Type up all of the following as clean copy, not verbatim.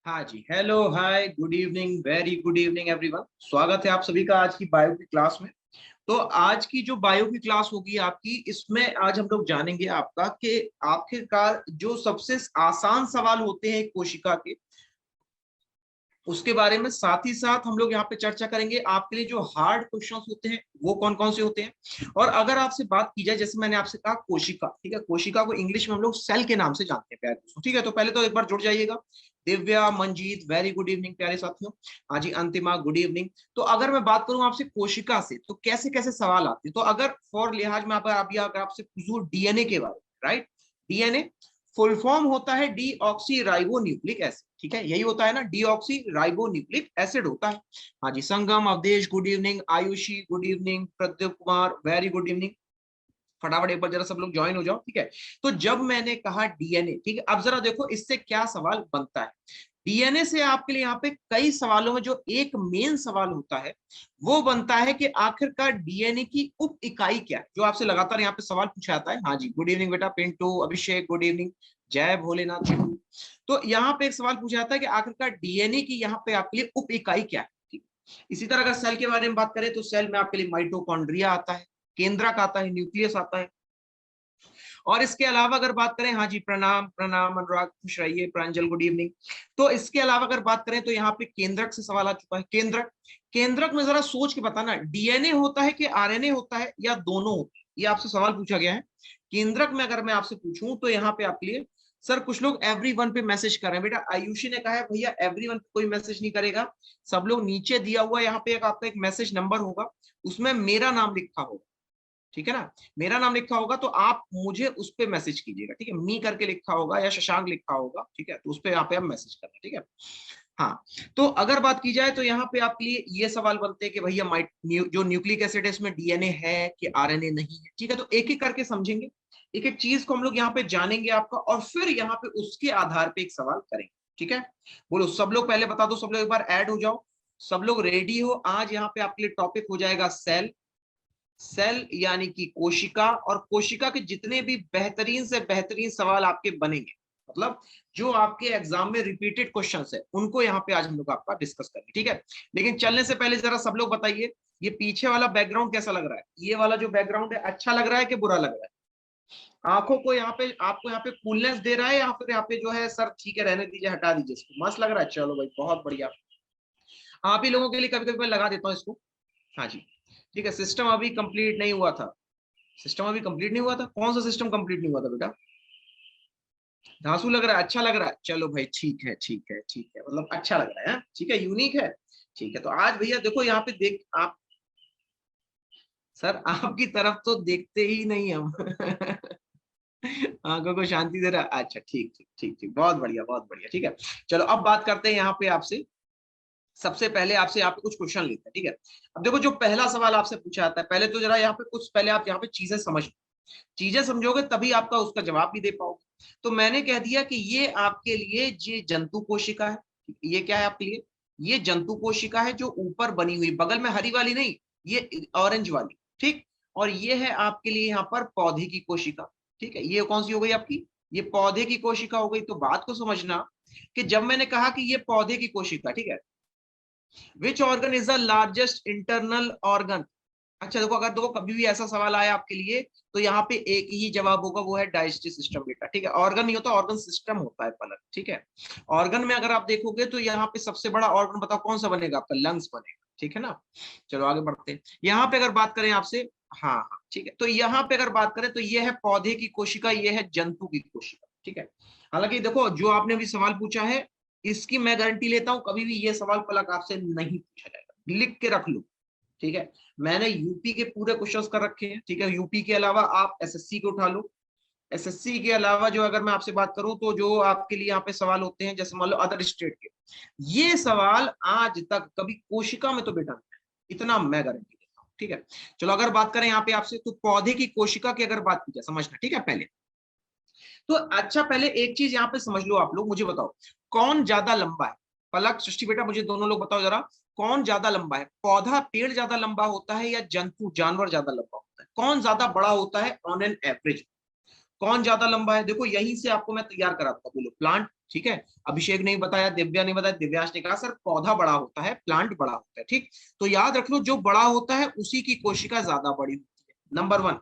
हाँ जी, hello, hi, good evening, very good evening everyone. स्वागत है आप सभी का आज की बायो की क्लास में। तो आज की जो बायो की क्लास होगी आपकी, इसमें आज हम लोग जानेंगे आपका कि आखिरकार जो सबसे आसान सवाल होते हैं कोशिका के, उसके बारे में साथ ही साथ हम लोग यहाँ पे चर्चा करेंगे। आपके लिए जो हार्ड क्वेश्चंस होते हैं वो कौन कौन से होते हैं। और अगर आपसे बात की जाए, जैसे मैंने आपसे कहा कोशिका, ठीक है, कोशिका को इंग्लिश में हम लोग सेल के नाम से जानते हैं प्यारे दोस्तों। ठीक है, तो पहले तो एक बार जुड़ जाइएगा। Divya, Manjeet, very good evening प्यारे साथियों। हाँ जी, अंतिमा, गुड इवनिंग। तो अगर मैं बात करूं आपसे कोशिका से, तो कैसे कैसे सवाल आते हैं, तो अगर फॉर लिहाज में अगर आपसे पूछूं डीएनए के बारे में, राइट। डीएनए फुल फॉर्म होता है डीऑक्सी राइबो न्यूक्लिक एसिड, ठीक है, यही होता है ना, डीऑक्सी राइबो न्यूक्लिक एसिड होता है। हाँ जी, Sangam, Awadhesh, good evening, Ayushi, good evening, Pradeep Kumar, very good evening. फटाफट एक बार जरा सब लोग ज्वाइन हो जाओ, ठीक है। तो जब मैंने कहा डीएनए, ठीक है, अब जरा देखो इससे क्या सवाल बनता है। डीएनए से आपके लिए यहाँ पे कई सवालों में जो एक मेन सवाल होता है वो बनता है कि आखिरकार डीएनए की उप इकाई क्या है, जो आपसे लगातार यहाँ पे सवाल पूछा जाता है। हाँ जी, गुड इवनिंग बेटा, पिंटू, अभिषेक, गुड इवनिंग, जय भोलेनाथ शिवू। तो यहाँ पे एक सवाल पूछा जाता है कि आखिरकार डीएनए की यहाँ पे आपके लिए उप इकाई क्या है, ठीक। इसी तरह अगर सेल के बारे में बात करें तो सेल में आपके लिए माइटोकॉन्ड्रिया आता है, केंद्रक आता है, न्यूक्लियस आता है। और इसके अलावा अगर बात करें, हाँ जी, प्रणाम प्रणाम अनुराग, खुश रहिए, प्रांजल, गुड इवनिंग। तो इसके अलावा अगर बात करें तो यहाँ पे केंद्रक से सवाल आ चुका है। केंद्रक, केंद्रक में जरा सोच के बताना, डीएनए होता है कि आरएनए होता है या दोनों होते हैं, ये आपसे सवाल पूछा गया है। केंद्रक में अगर मैं आपसे पूछूं तो यहाँ पे आपके लिए, सर कुछ लोग एवरीवन पे मैसेज कर रहे हैं। बेटा आयुषी ने कहा है भैया एवरीवन पे कोई मैसेज नहीं करेगा, सब लोग नीचे दिया हुआ यहाँ पे एक आपका एक मैसेज नंबर होगा, उसमें मेरा नाम लिखा होगा, ठीक है ना। मेरा नाम लिखा होगा तो आप मुझे उस पर मैसेज कीजिएगा, ठीक है, मी करके लिखा होगा या शशांक लिखा होगा, ठीक है, तो उस पर यहाँ पे आप मैसेज करना, ठीक है। हाँ, तो अगर बात की जाए तो यहाँ पे आपके लिए ये सवाल बनते हैं कि भैया जो न्यूक्लिक एसिड है इसमें डीएनए है कि आरएनए नहीं है, ठीक है। तो एक एक करके समझेंगे, एक एक चीज को हम लोग यहाँ पे जानेंगे आपका, और फिर यहाँ पे उसके आधार पे एक सवाल करेंगे, ठीक है। बोलो सब लोग, पहले बता दो, सब लोग एक बार ऐड हो जाओ, सब लोग रेडी हो। आज यहाँ पे आपके लिए टॉपिक हो जाएगा सेल। सेल यानी कि कोशिका, और कोशिका के जितने भी बेहतरीन से बेहतरीन सवाल आपके बनेंगे, मतलब जो आपके एग्जाम में रिपीटेड क्वेश्चंस है, उनको यहाँ पे आज हम लोग आपका डिस्कस करेंगे, ठीक है। लेकिन चलने से पहले जरा सब लोग बताइए, ये पीछे वाला बैकग्राउंड कैसा लग रहा है? ये वाला जो बैकग्राउंड है अच्छा लग रहा है कि बुरा लग रहा है? आंखों को यहाँ पे, आपको यहाँ पे कूलनेस दे रहा है, या फिर यहाँ पे जो है सर ठीक है रहने दीजिए, हटा दीजिए इसको, मस्त लग रहा है? चलो भाई बहुत बढ़िया। आप ही लोगों के लिए कभी कभी मैं लगा देता हूँ इसको। हाँ जी, ठीक है। सिस्टम अभी कंप्लीट नहीं हुआ था, सिस्टम अभी कंप्लीट नहीं हुआ था। कौन सा सिस्टम कंप्लीट नहीं हुआ था बेटा? धांसू लग रहा है, अच्छा लग रहा है, चलो भाई ठीक है ठीक है ठीक है, मतलब अच्छा लग रहा है, ठीक है, यूनिक है, ठीक है। तो आज भैया देखो यहाँ पे देख आप, सर आपकी तरफ तो देखते ही नहीं हम आंखों को शांति दे रहा है, अच्छा ठीक ठीक ठीक ठीक, बहुत बढ़िया बहुत बढ़िया, ठीक है। चलो अब बात करते हैं यहाँ पे आपसे, सबसे पहले आपसे यहाँ पे कुछ क्वेश्चन लेते हैं, ठीक है। अब देखो जो पहला सवाल आपसे पूछा जाता है, पहले तो जरा यहाँ पे कुछ, पहले आप यहाँ पे चीजें समझ, चीजें समझोगे तभी आपका उसका जवाब भी दे पाओगे। तो मैंने कह दिया कि ये आपके लिए ये जंतु कोशिका है, ये क्या है आपके लिए? ये जंतु कोशिका है जो ऊपर बनी हुई, बगल में हरी वाली नहीं, ये ऑरेंज वाली, ठीक। और ये है आपके लिए यहाँ पर पौधे की कोशिका, ठीक है। ये कौन सी हो गई आपकी? ये पौधे की कोशिका हो गई। तो बात को समझना कि जब मैंने कहा कि ये पौधे की कोशिका, ठीक है, which organ is the largest internal organ. अच्छा देखो, अगर देखो कभी भी ऐसा सवाल आया आपके लिए तो यहाँ पे एक ही जवाब होगा, वो है डाइजेस्टिव सिस्टम बेटा, ठीक है। ऑर्गन नहीं होता, ऑर्गन सिस्टम होता है पलक, ठीक है। ऑर्गन में अगर आप देखोगे तो यहाँ पे सबसे बड़ा ऑर्गन बताओ कौन सा बनेगा? आपका लंग्स बनेगा, ठीक है ना। चलो आगे बढ़ते हैं। यहाँ पे अगर बात करें आपसे, हाँ हाँ ठीक है, तो यहाँ पे अगर बात करें तो ये है पौधे की कोशिका, ये है जंतु की कोशिका, ठीक है। हालांकि देखो जो आपने भी सवाल पूछा है, इसकी मैं गारंटी लेता हूं कभी भी ये सवाल पलक आपसे नहीं पूछा जाएगा, लिख के रख लो, ठीक है। मैंने यूपी के पूरे क्वेश्चंस कर रखे हैं, ठीक है। यूपी के अलावा आप एसएससी के उठा लो, एसएससी के अलावा जो अगर मैं आपसे बात करूं तो जो आपके लिए यहाँ पे सवाल होते हैं, जैसे मान लो अदर स्टेट के, ये सवाल आज तक कभी कोशिका में तो बेटा नहीं, इतना मैं गारंटी देता हूँ, ठीक है। चलो अगर बात करें यहाँ पे आपसे, तो पौधे की कोशिका की अगर बात की जाए, समझना, ठीक है। पहले तो अच्छा, पहले एक चीज यहाँ पे समझ लो आप लोग, मुझे बताओ कौन ज्यादा लंबा है? पलक, सृष्टि बेटा, मुझे दोनों लोग बताओ जरा, कौन ज्यादा लंबा है? पौधा, पेड़ ज्यादा लंबा होता है, या जंतु, जानवर ज्यादा लंबा होता है? कौन ज्यादा बड़ा होता है ऑन एन एवरेज? कौन ज्यादा लंबा है? देखो यहीं से आपको मैं तैयार कराता हूँ, बोलो प्लांट, ठीक है, अभिषेक ने बताया, दिव्या ने बताया, दिव्यांश ने कहा सर पौधा बड़ा होता है, प्लांट बड़ा होता है। ठीक, तो याद रख लो जो बड़ा होता है उसी की कोशिका ज्यादा बड़ी होती है। नंबर 1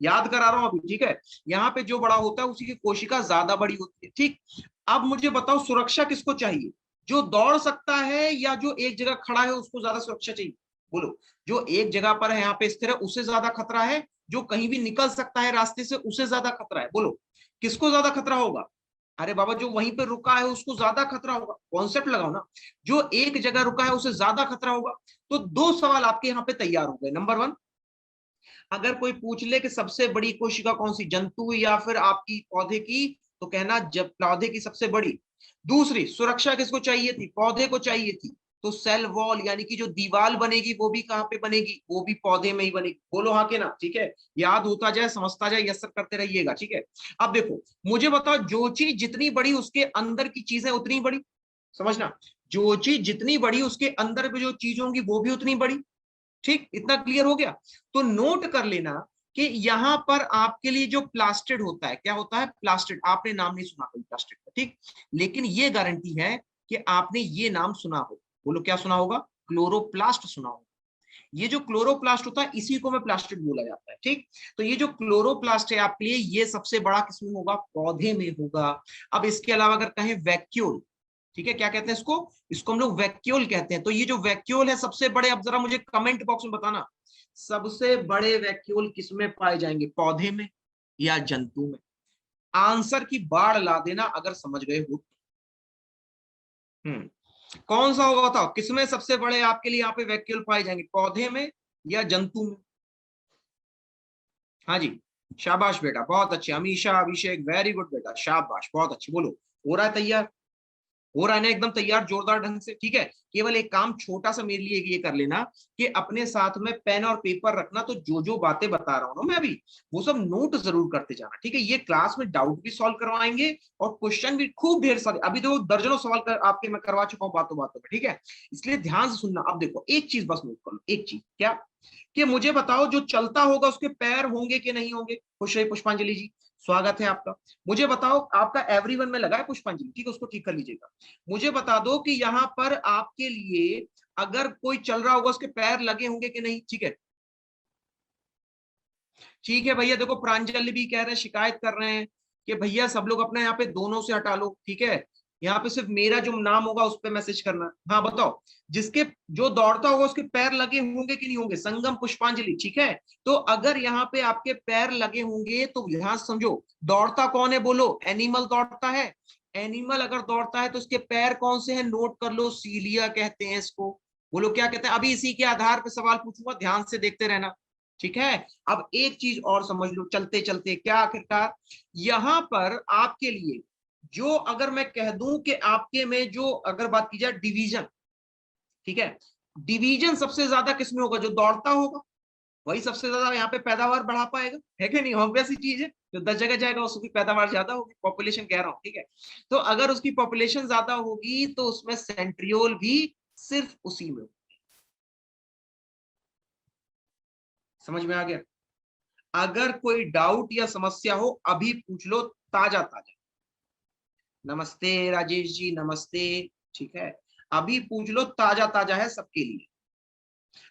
याद करा रहा हूं अभी, ठीक है, यहाँ पे जो बड़ा होता है उसी की कोशिका ज्यादा बड़ी होती है। ठीक, अब मुझे बताओ सुरक्षा किसको चाहिए, जो दौड़ सकता है या जो एक जगह खड़ा है उसको ज्यादा सुरक्षा चाहिए? बोलो, जो एक जगह पर है यहाँ पे स्थिर है उसे ज्यादा खतरा है, जो कहीं भी निकल सकता है रास्ते से उसे ज्यादा खतरा है? बोलो किसको ज्यादा खतरा होगा? अरे बाबा जो वहीं पे रुका है उसको ज्यादा खतरा होगा, कॉन्सेप्ट लगाओ ना, जो एक जगह रुका है उसे ज्यादा खतरा होगा। तो 2 सवाल आपके यहाँ पे तैयार हो गए। नंबर 1, अगर कोई पूछ ले कि सबसे बड़ी कोशिका कौन सी, जंतु या फिर आपकी पौधे की, तो कहना जब पौधे की सबसे बड़ी। दूसरी, सुरक्षा किसको चाहिए थी? पौधे को चाहिए थी, तो सेल वॉल यानी कि जो दीवार बनेगी वो भी कहां पे बनेगी? वो भी पौधे में ही बनेगी। बोलो हाँ के ना? ठीक है, याद होता जाए, समझता जाए, यस सर करते रहिएगा। ठीक है, अब देखो मुझे बताओ, जो चीज जितनी बड़ी उसके अंदर की चीजें उतनी बड़ी, समझना, जो चीज जितनी बड़ी उसके अंदर में जो चीज होंगी वो भी उतनी बड़ी। ठीक, इतना क्लियर हो गया? तो नोट कर लेना कि यहां पर आपके लिए जो प्लास्टिड होता है, क्या होता है? प्लास्टिड। आपने नाम नहीं सुना कभी प्लास्टिड का, ठीक, लेकिन ये गारंटी है कि आपने ये नाम सुना हो। बोलो क्या सुना होगा? क्लोरोप्लास्ट सुना होगा। ये जो क्लोरोप्लास्ट होता है इसी को में प्लास्टिड बोला जाता है। ठीक, तो ये जो क्लोरोप्लास्ट है आपके लिए ये सबसे बड़ा किसमें होगा? पौधे में होगा। अब इसके अलावा अगर कहें वैक्यूल, ठीक है, क्या कहते हैं इसको? इसको हम लोग वैक्यूल कहते हैं। तो ये जो वैक्यूल है सबसे बड़े, अब जरा मुझे कमेंट बॉक्स में बताना, सबसे बड़े वैक्यूल किसमें पाए जाएंगे? पौधे में या जंतु में? आंसर की बाढ़ ला देना अगर समझ गए हो। कौन सा होगा बताओ, किसमें सबसे बड़े आपके लिए यहाँ पे वैक्यूल पाए जाएंगे? पौधे में या जंतु में? हाँ जी, शाबाश बेटा, बहुत अच्छे। अमीशा, अभिषेक, वेरी गुड बेटा, शाबाश, बहुत अच्छे। बोलो हो रहा है तैयार? हो रहा है ना एकदम तैयार, जोरदार ढंग से? ठीक है, केवल एक काम छोटा सा मेरे लिए ये कर लेना कि अपने साथ में पेन और पेपर रखना, तो जो जो बातें बता रहा हूं ना मैं अभी, वो सब नोट जरूर करते जाना। ठीक है, ये क्लास में डाउट भी सॉल्व करवाएंगे और क्वेश्चन भी खूब ढेर सारे, अभी तो दर्जनों सवाल आपके मैं करवा चुका हूँ बातों बातों में। ठीक है, इसलिए ध्यान से सुनना। अब देखो एक चीज बस नोट कर लो, एक चीज क्या, कि मुझे बताओ जो चलता होगा उसके पैर होंगे कि नहीं होंगे? खुश रही पुष्पांजलि जी, स्वागत है आपका। मुझे बताओ, आपका एवरीवन में लगा है पुष्पांजलि, ठीक है, उसको ठीक कर लीजिएगा। मुझे बता दो कि यहाँ पर आपके लिए अगर कोई चल रहा होगा उसके पैर लगे होंगे कि नहीं? ठीक है, ठीक है भैया। देखो प्रांजलि भी कह रहे हैं, शिकायत कर रहे हैं कि भैया सब लोग अपना यहाँ पे दोनों से हटा लो। ठीक है, यहाँ पे सिर्फ मेरा जो नाम होगा उस पर मैसेज करना। हाँ बताओ, जिसके जो दौड़ता होगा उसके पैर लगे होंगे कि नहीं होंगे? संगम, पुष्पांजलि, ठीक है। तो अगर यहाँ पे आपके पैर लगे होंगे तो ध्यान समझो, दौड़ता कौन है? बोलो, एनिमल दौड़ता है। एनिमल अगर दौड़ता है तो उसके पैर कौन से हैं? नोट कर लो, सीलिया कहते हैं इसको। बोलो क्या कहते हैं? अभी इसी के आधार पर सवाल पूछूंगा, ध्यान से देखते रहना। ठीक है, अब एक चीज और समझ लो चलते चलते, क्या आखिरकार यहां पर आपके लिए जो, अगर मैं कह दूं कि आपके में जो, अगर बात की जाए डिवीजन, ठीक है, डिवीजन सबसे ज्यादा किसमें होगा? जो दौड़ता होगा वही सबसे ज्यादा यहाँ पे पैदावार बढ़ा पाएगा, है कि नहीं? ऑब्वियस ही चीज है, जो 10 जगह जाएगा उसकी पैदावार ज्यादा होगी, पॉपुलेशन कह रहा हूँ। ठीक है, तो अगर उसकी पॉपुलेशन ज्यादा होगी तो उसमें सेंट्रियोल भी सिर्फ उसी में। समझ में आ गया? अगर कोई डाउट या समस्या हो अभी पूछ लो, ताजा ताजा। नमस्ते राजेश जी, नमस्ते। ठीक है, अभी पूछ लो, ताजा ताजा है सबके लिए।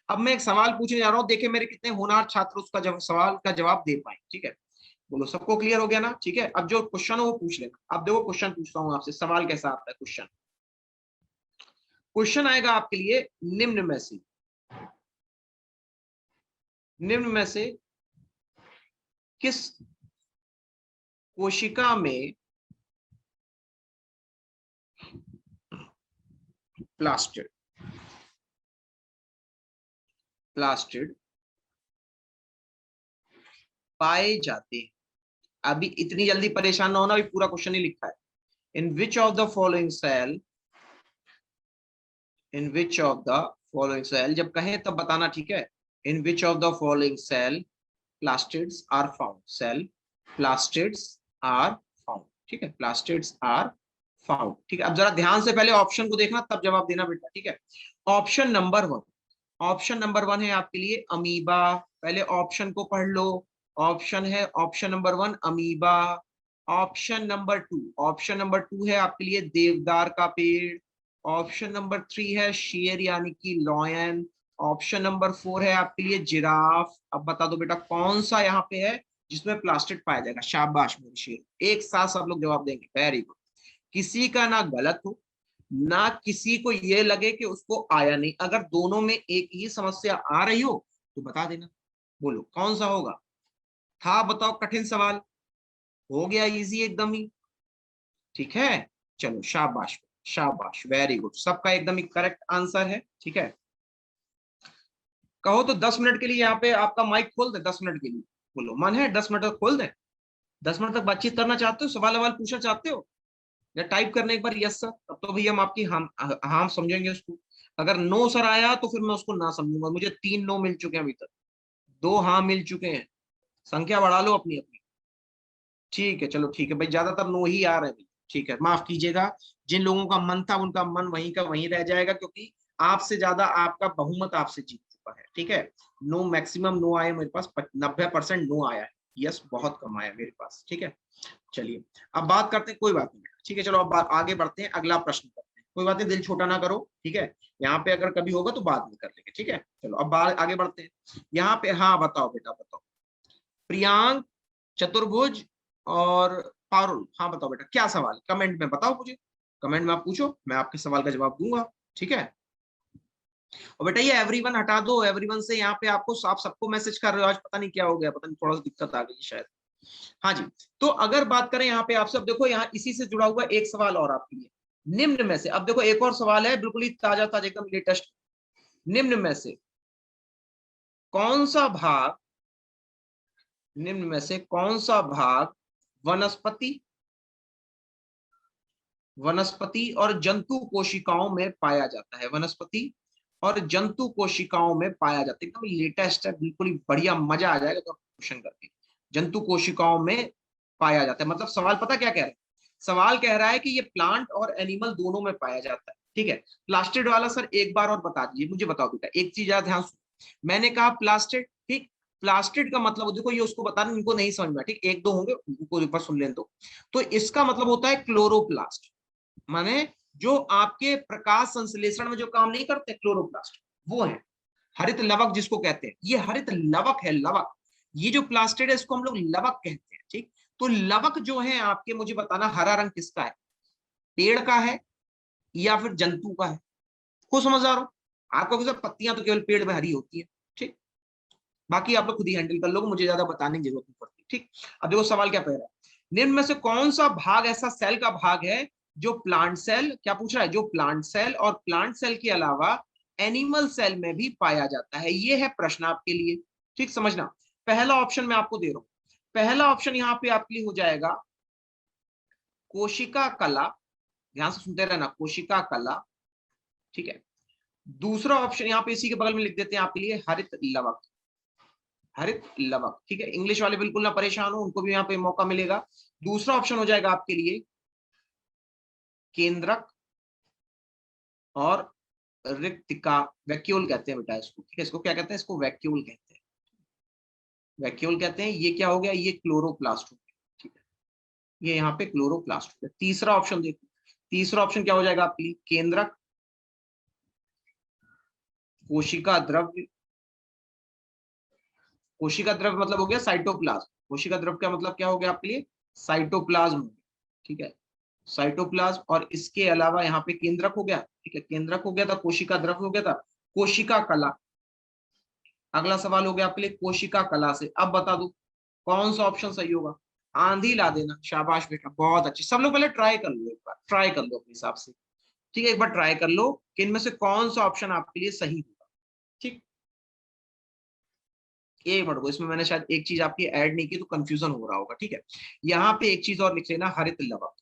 अब मैं एक सवाल पूछने जा रहा हूं, देखे मेरे कितने होनहार छात्र उसका जब सवाल का जवाब दे पाए। ठीक है, बोलो सबको क्लियर हो गया ना? ठीक है, अब जो क्वेश्चन हो वो पूछ लेना। अब देखो क्वेश्चन पूछता हूँ आपसे, सवाल कैसा आता है क्वेश्चन? क्वेश्चन आएगा आपके लिए निम्न में से, निम्न में से किस कोशिका में प्लास्टिड, प्लास्टिड पाए जाते हैं? अभी इतनी जल्दी परेशान ना होना, अभी पूरा क्वेश्चन ही लिखा है। In which of the following cell, in which of the following cell, जब कहें तब बताना, ठीक है। In which of the following cell plastids are found, cell plastids are found, ठीक है, प्लास्टिड्स आर फाउंड। ठीक है, अब जरा ध्यान से पहले ऑप्शन को देखना तब जवाब देना बेटा। ठीक है, ऑप्शन नंबर 1, ऑप्शन नंबर 1 है आपके लिए अमीबा। पहले ऑप्शन को पढ़ लो, ऑप्शन है option number 1 amoeba, option number 2, option number 2 है आपके लिए देवदार का पेड़। ऑप्शन नंबर 3 है शेर यानी कि लॉयन। ऑप्शन नंबर 4 है आपके लिए जिराफ। अब बता दो बेटा कौन सा यहाँ पे है जिसमें प्लास्टिड पाया जाएगा। शाबाश मेरे शेर, एक साथ सब लोग जवाब देंगे, वेरी गुड। किसी का ना गलत हो ना किसी को ये लगे कि उसको आया नहीं। अगर दोनों में एक ही समस्या आ रही हो तो बता देना, बोलो कौन सा होगा। था बताओ कठिन सवाल, हो गया इजी एकदम ही, ठीक है। चलो शाबाश शाबाश, वेरी गुड, सबका एकदम ही करेक्ट आंसर है, ठीक है। कहो तो 10 मिनट के लिए यहाँ पे आपका माइक खोल दे, 10 मिनट के लिए बोलो, मन है 10 मिनट तक खोल दे। 10 मिनट तक बातचीत करना चाहते हो, सवाल सवाल पूछना चाहते हो, या टाइप करने एक बार यस सर, तब तो भैया हम आपकी हम समझेंगे उसको। अगर नो सर आया तो फिर मैं उसको ना समझूंगा। मुझे 3 नो मिल चुके हैं अभी तक, 2 हाँ मिल चुके हैं। संख्या बढ़ा लो अपनी अपनी, ठीक है। चलो ठीक है भाई, ज्यादातर नो ही आ रहे हैं, ठीक है, माफ कीजिएगा। जिन लोगों का मन था उनका मन वहीं का वहीं रह जाएगा, क्योंकि आपसे ज्यादा आपका बहुमत आपसे जीत चुका है, ठीक है। नो मैक्सिमम नो आए मेरे पास, 90% नो आया है, यस बहुत कम आया मेरे पास, ठीक है। चलिए अब बात करते हैं, कोई बात नहीं, ठीक है। चलो अब आगे बढ़ते हैं, अगला प्रश्न करते हैं, कोई बात नहीं, दिल छोटा ना करो, ठीक है। यहाँ पे अगर कभी होगा तो बाद में कर लेंगे, ठीक है। चलो अब आगे बढ़ते हैं। यहाँ पे हाँ बताओ बेटा बताओ, प्रियांक, चतुर्भुज और पारुल, हाँ बताओ बेटा क्या सवाल, कमेंट में बताओ मुझे, कमेंट में आप पूछो, मैं आपके सवाल का जवाब दूंगा, ठीक है। और बेटा ये एवरीवन हटा दो, एवरीवन से यहाँ पे आपको आप सबको मैसेज कर रहे हो, आज पता नहीं क्या हो गया, पता नहीं थोड़ा सा दिक्कत आ गई शायद। हाँ जी, तो अगर बात करें यहाँ पे आप सब देखो, यहाँ इसी से जुड़ा हुआ एक सवाल और आपके लिए, निम्न में से, अब देखो एक और सवाल है बिल्कुल ही ताजा ताजा एकदम लेटेस्ट, निम्न में से कौन सा भाग, निम्न में से कौन सा भाग वनस्पति वनस्पति और जंतु कोशिकाओं में पाया जाता है, वनस्पति और जंतु कोशिकाओं में पाया जाता है, एकदम लेटेस्ट है, बिल्कुल ही बढ़िया, मजा आ जाएगा तो क्वेश्चन करके। जंतु कोशिकाओं में पाया जाता है, मतलब सवाल पता क्या कह रहा है, सवाल कह रहा है कि ये प्लांट और एनिमल दोनों में पाया जाता है, ठीक है। प्लास्टिड वाला सर एक बार और बता दीजिए मुझे, बताओ बेटा एक चीज याद ध्यान सुनो, मैंने कहा प्लास्टिड, ठीक, प्लास्टिड का मतलब देखो ये उसको बता रहे उनको नहीं समझ में, ठीक, एक दो होंगे उनको ऊपर सुन लें तो इसका मतलब होता है क्लोरोप्लास्ट, माने जो आपके प्रकाश संश्लेषण में जो काम नहीं करते क्लोरोप्लास्ट, वो है हरित लवक जिसको कहते हैं, ये हरित लवक है, लवक। ये जो प्लास्टिड है इसको हम लोग लवक कहते हैं, ठीक। तो लवक जो है आपके, मुझे बताना हरा रंग किसका है, पेड़ का है या फिर जंतु का है, को समझदार हो आपको, पत्तियां तो केवल पेड़ में हरी होती है, ठीक, बाकी आप लोग खुद ही हैंडल कर लोगे, मुझे ज्यादा बताने की जरूरत नहीं पड़ती, ठीक। अब देखो सवाल क्या कह रहा है, निम्न में से कौन सा भाग ऐसा सेल का भाग है जो प्लांट सेल, क्या पूछ रहा है, जो प्लांट सेल और प्लांट सेल के अलावा एनिमल सेल में भी पाया जाता है, ये है प्रश्न आपके लिए, ठीक, समझना। पहला ऑप्शन मैं आपको दे रहा हूं, पहला ऑप्शन यहाँ पे आपके लिए हो जाएगा कोशिका कला, ध्यान से सुनते रहना, कोशिका कला, ठीक है। दूसरा ऑप्शन यहाँ पे इसी के बगल में लिख देते हैं आपके लिए हरित लवक, हरित लवक, ठीक है। इंग्लिश वाले बिल्कुल ना परेशान हो, उनको भी यहाँ पे मौका मिलेगा। दूसरा ऑप्शन हो जाएगा आपके लिए केंद्रक और रिक्तिका, वैक्यूल कहते हैं बेटा इसको, ठीक है, इसको क्या कहते हैं, इसको वैक्यूल कहते हैं, वैक्यूल कहते हैं। ये क्या हो गया, ये क्लोरोप्लास्ट हो गया, ठीक है, ये यहाँ पे क्लोरोप्लास्ट हो गया। तीसरा ऑप्शन देखो, तीसरा ऑप्शन क्या हो जाएगा आपके लिए, केंद्रक, कोशिका द्रव्य, कोशिका द्रव्य मतलब हो गया साइटोप्लाज्म, कोशिका द्रव्य का मतलब क्या हो गया आपके लिए, साइटोप्लाज्म, ठीक है, साइटोप्लाज्म। और इसके अलावा यहाँ पे केंद्रक हो गया, ठीक है, केंद्रक हो गया था, कोशिका द्रव्य हो गया था, कोशिका कला। अगला सवाल हो गया आपके लिए कोशिका कला से, अब बता दो कौन सा ऑप्शन सही होगा, आंधी ला देना, शाबाश बेटा बहुत अच्छी, सब लोग पहले ट्राई कर लो, एक बार ट्राई कर लो अपने हिसाब से, ठीक है, एक बार ट्राई कर लो कि इनमें से कौन सा ऑप्शन आपके लिए सही होगा, ठीक। एक मिनट को, इसमें मैंने शायद एक चीज आपकी ऐड नहीं की तो कंफ्यूजन हो रहा होगा, ठीक है। यहाँ पे एक चीज और लिख लेना, हरित लवक।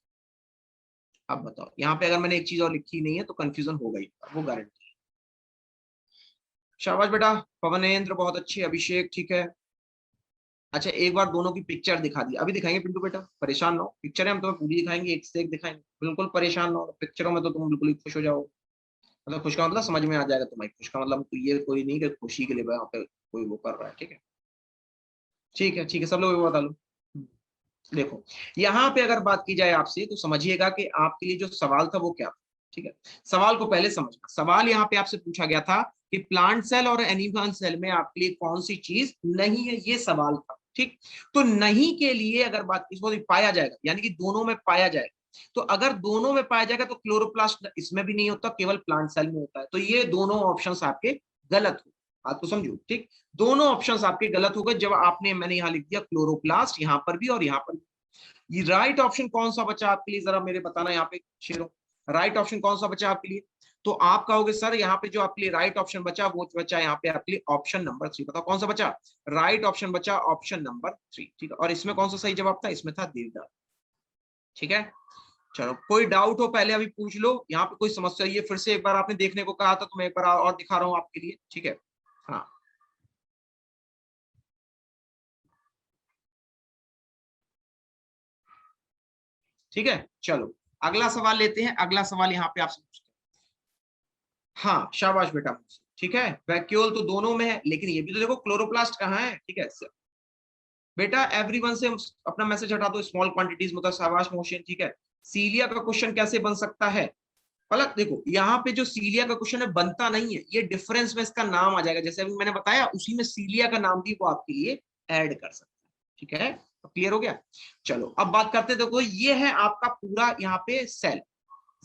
अब बताओ यहाँ पे अगर मैंने एक चीज और लिखी नहीं है तो कंफ्यूजन हो गई, वो गारंटी है। शाबाश बेटा, पवनेंद्र बहुत अच्छी, अभिषेक ठीक है। अच्छा एक बार दोनों की पिक्चर दिखा दी, अभी दिखाएंगे पिंटू बेटा, परेशान ना हो, पिक्चर है हम तुम्हें पूरी दिखाएंगे, एक से एक दिखाएंगे, बिल्कुल परेशान ना हो, पिक्चरों में तो तुम बिल्कुल ही खुश हो जाओ, मतलब खुश का मतलब समझ में आ जाएगा तुम्हें, खुश का मतलब तो ये कोई नहीं कि खुशी के लिए वहां पे कोई वो कर रहा है, ठीक है, ठीक है, ठीक है, सब लोग बता लो। देखो यहाँ पे अगर बात की जाए आपसे तो समझिएगा कि आपके लिए जो सवाल था वो क्या था। ठीक है, सवाल को पहले समझना। सवाल यहाँ पे आपसे पूछा गया था कि प्लांट सेल और एनिमल सेल में आपके लिए कौन सी चीज नहीं है, ये सवाल था। ठीक, तो नहीं के लिए अगर बात इसको पाया जाएगा, यानी कि दोनों में पाया जाएगा, तो अगर दोनों में पाया जाएगा तो क्लोरोप्लास्ट इसमें भी नहीं होता, केवल प्लांट सेल में होता है। तो ये दोनों ऑप्शंस आपके गलत हो, बात को समझो। ठीक, दोनों ऑप्शंस आपके गलत हो गए जब आपने, मैंने यहाँ लिख दिया क्लोरोप्लास्ट यहाँ पर भी और यहाँ पर भी। ये राइट ऑप्शन कौन सा बचा आपके लिए, जरा मेरे बताना यहाँ पे शेरो, राइट ऑप्शन कौन सा बचा आपके लिए? तो आप कहोगे सर यहाँ पे जो आपके लिए राइट ऑप्शन बचा वो बचा यहाँ पे आपके लिए ऑप्शन नंबर 3। बताओ कौन सा बचा? राइट ऑप्शन बचा ऑप्शन नंबर 3। ठीक है, और इसमें कौन सा सही जवाब था? इसमें था देवदार। ठीक है, चलो कोई डाउट हो पहले अभी पूछ लो। यहाँ पे कोई समस्या, ये फिर से एक बार आपने देखने को कहा था तो मैं एक बार और दिखा रहा हूँ आपके लिए। ठीक है, हाँ ठीक है, चलो अगला सवाल लेते हैं। अगला सवाल यहाँ पे आपसे पूछते हैं। हाँ शाबाश बेटा, ठीक है, वैक्यूल तो दोनों में है, लेकिन ये भी तो देखो क्लोरोप्लास्ट कहाँ है। ठीक है बेटा, एवरीवन से अपना मैसेज हटा दो, स्मॉल क्वांटिटीज में होता है। शाबाश मोशन, ठीक है। सीलिया का क्वेश्चन कैसे बन सकता है? पलक देखो यहाँ पे जो सीलिया का क्वेश्चन है बनता नहीं है, ये डिफरेंस में इसका नाम आ जाएगा, जैसे अभी मैंने बताया उसी में सीलिया का नाम भी वो आपके लिए ऐड कर सकता है। ठीक है, तो क्लियर हो गया। चलो अब बात करते हैं। देखो ये है आपका पूरा यहाँ पे सेल,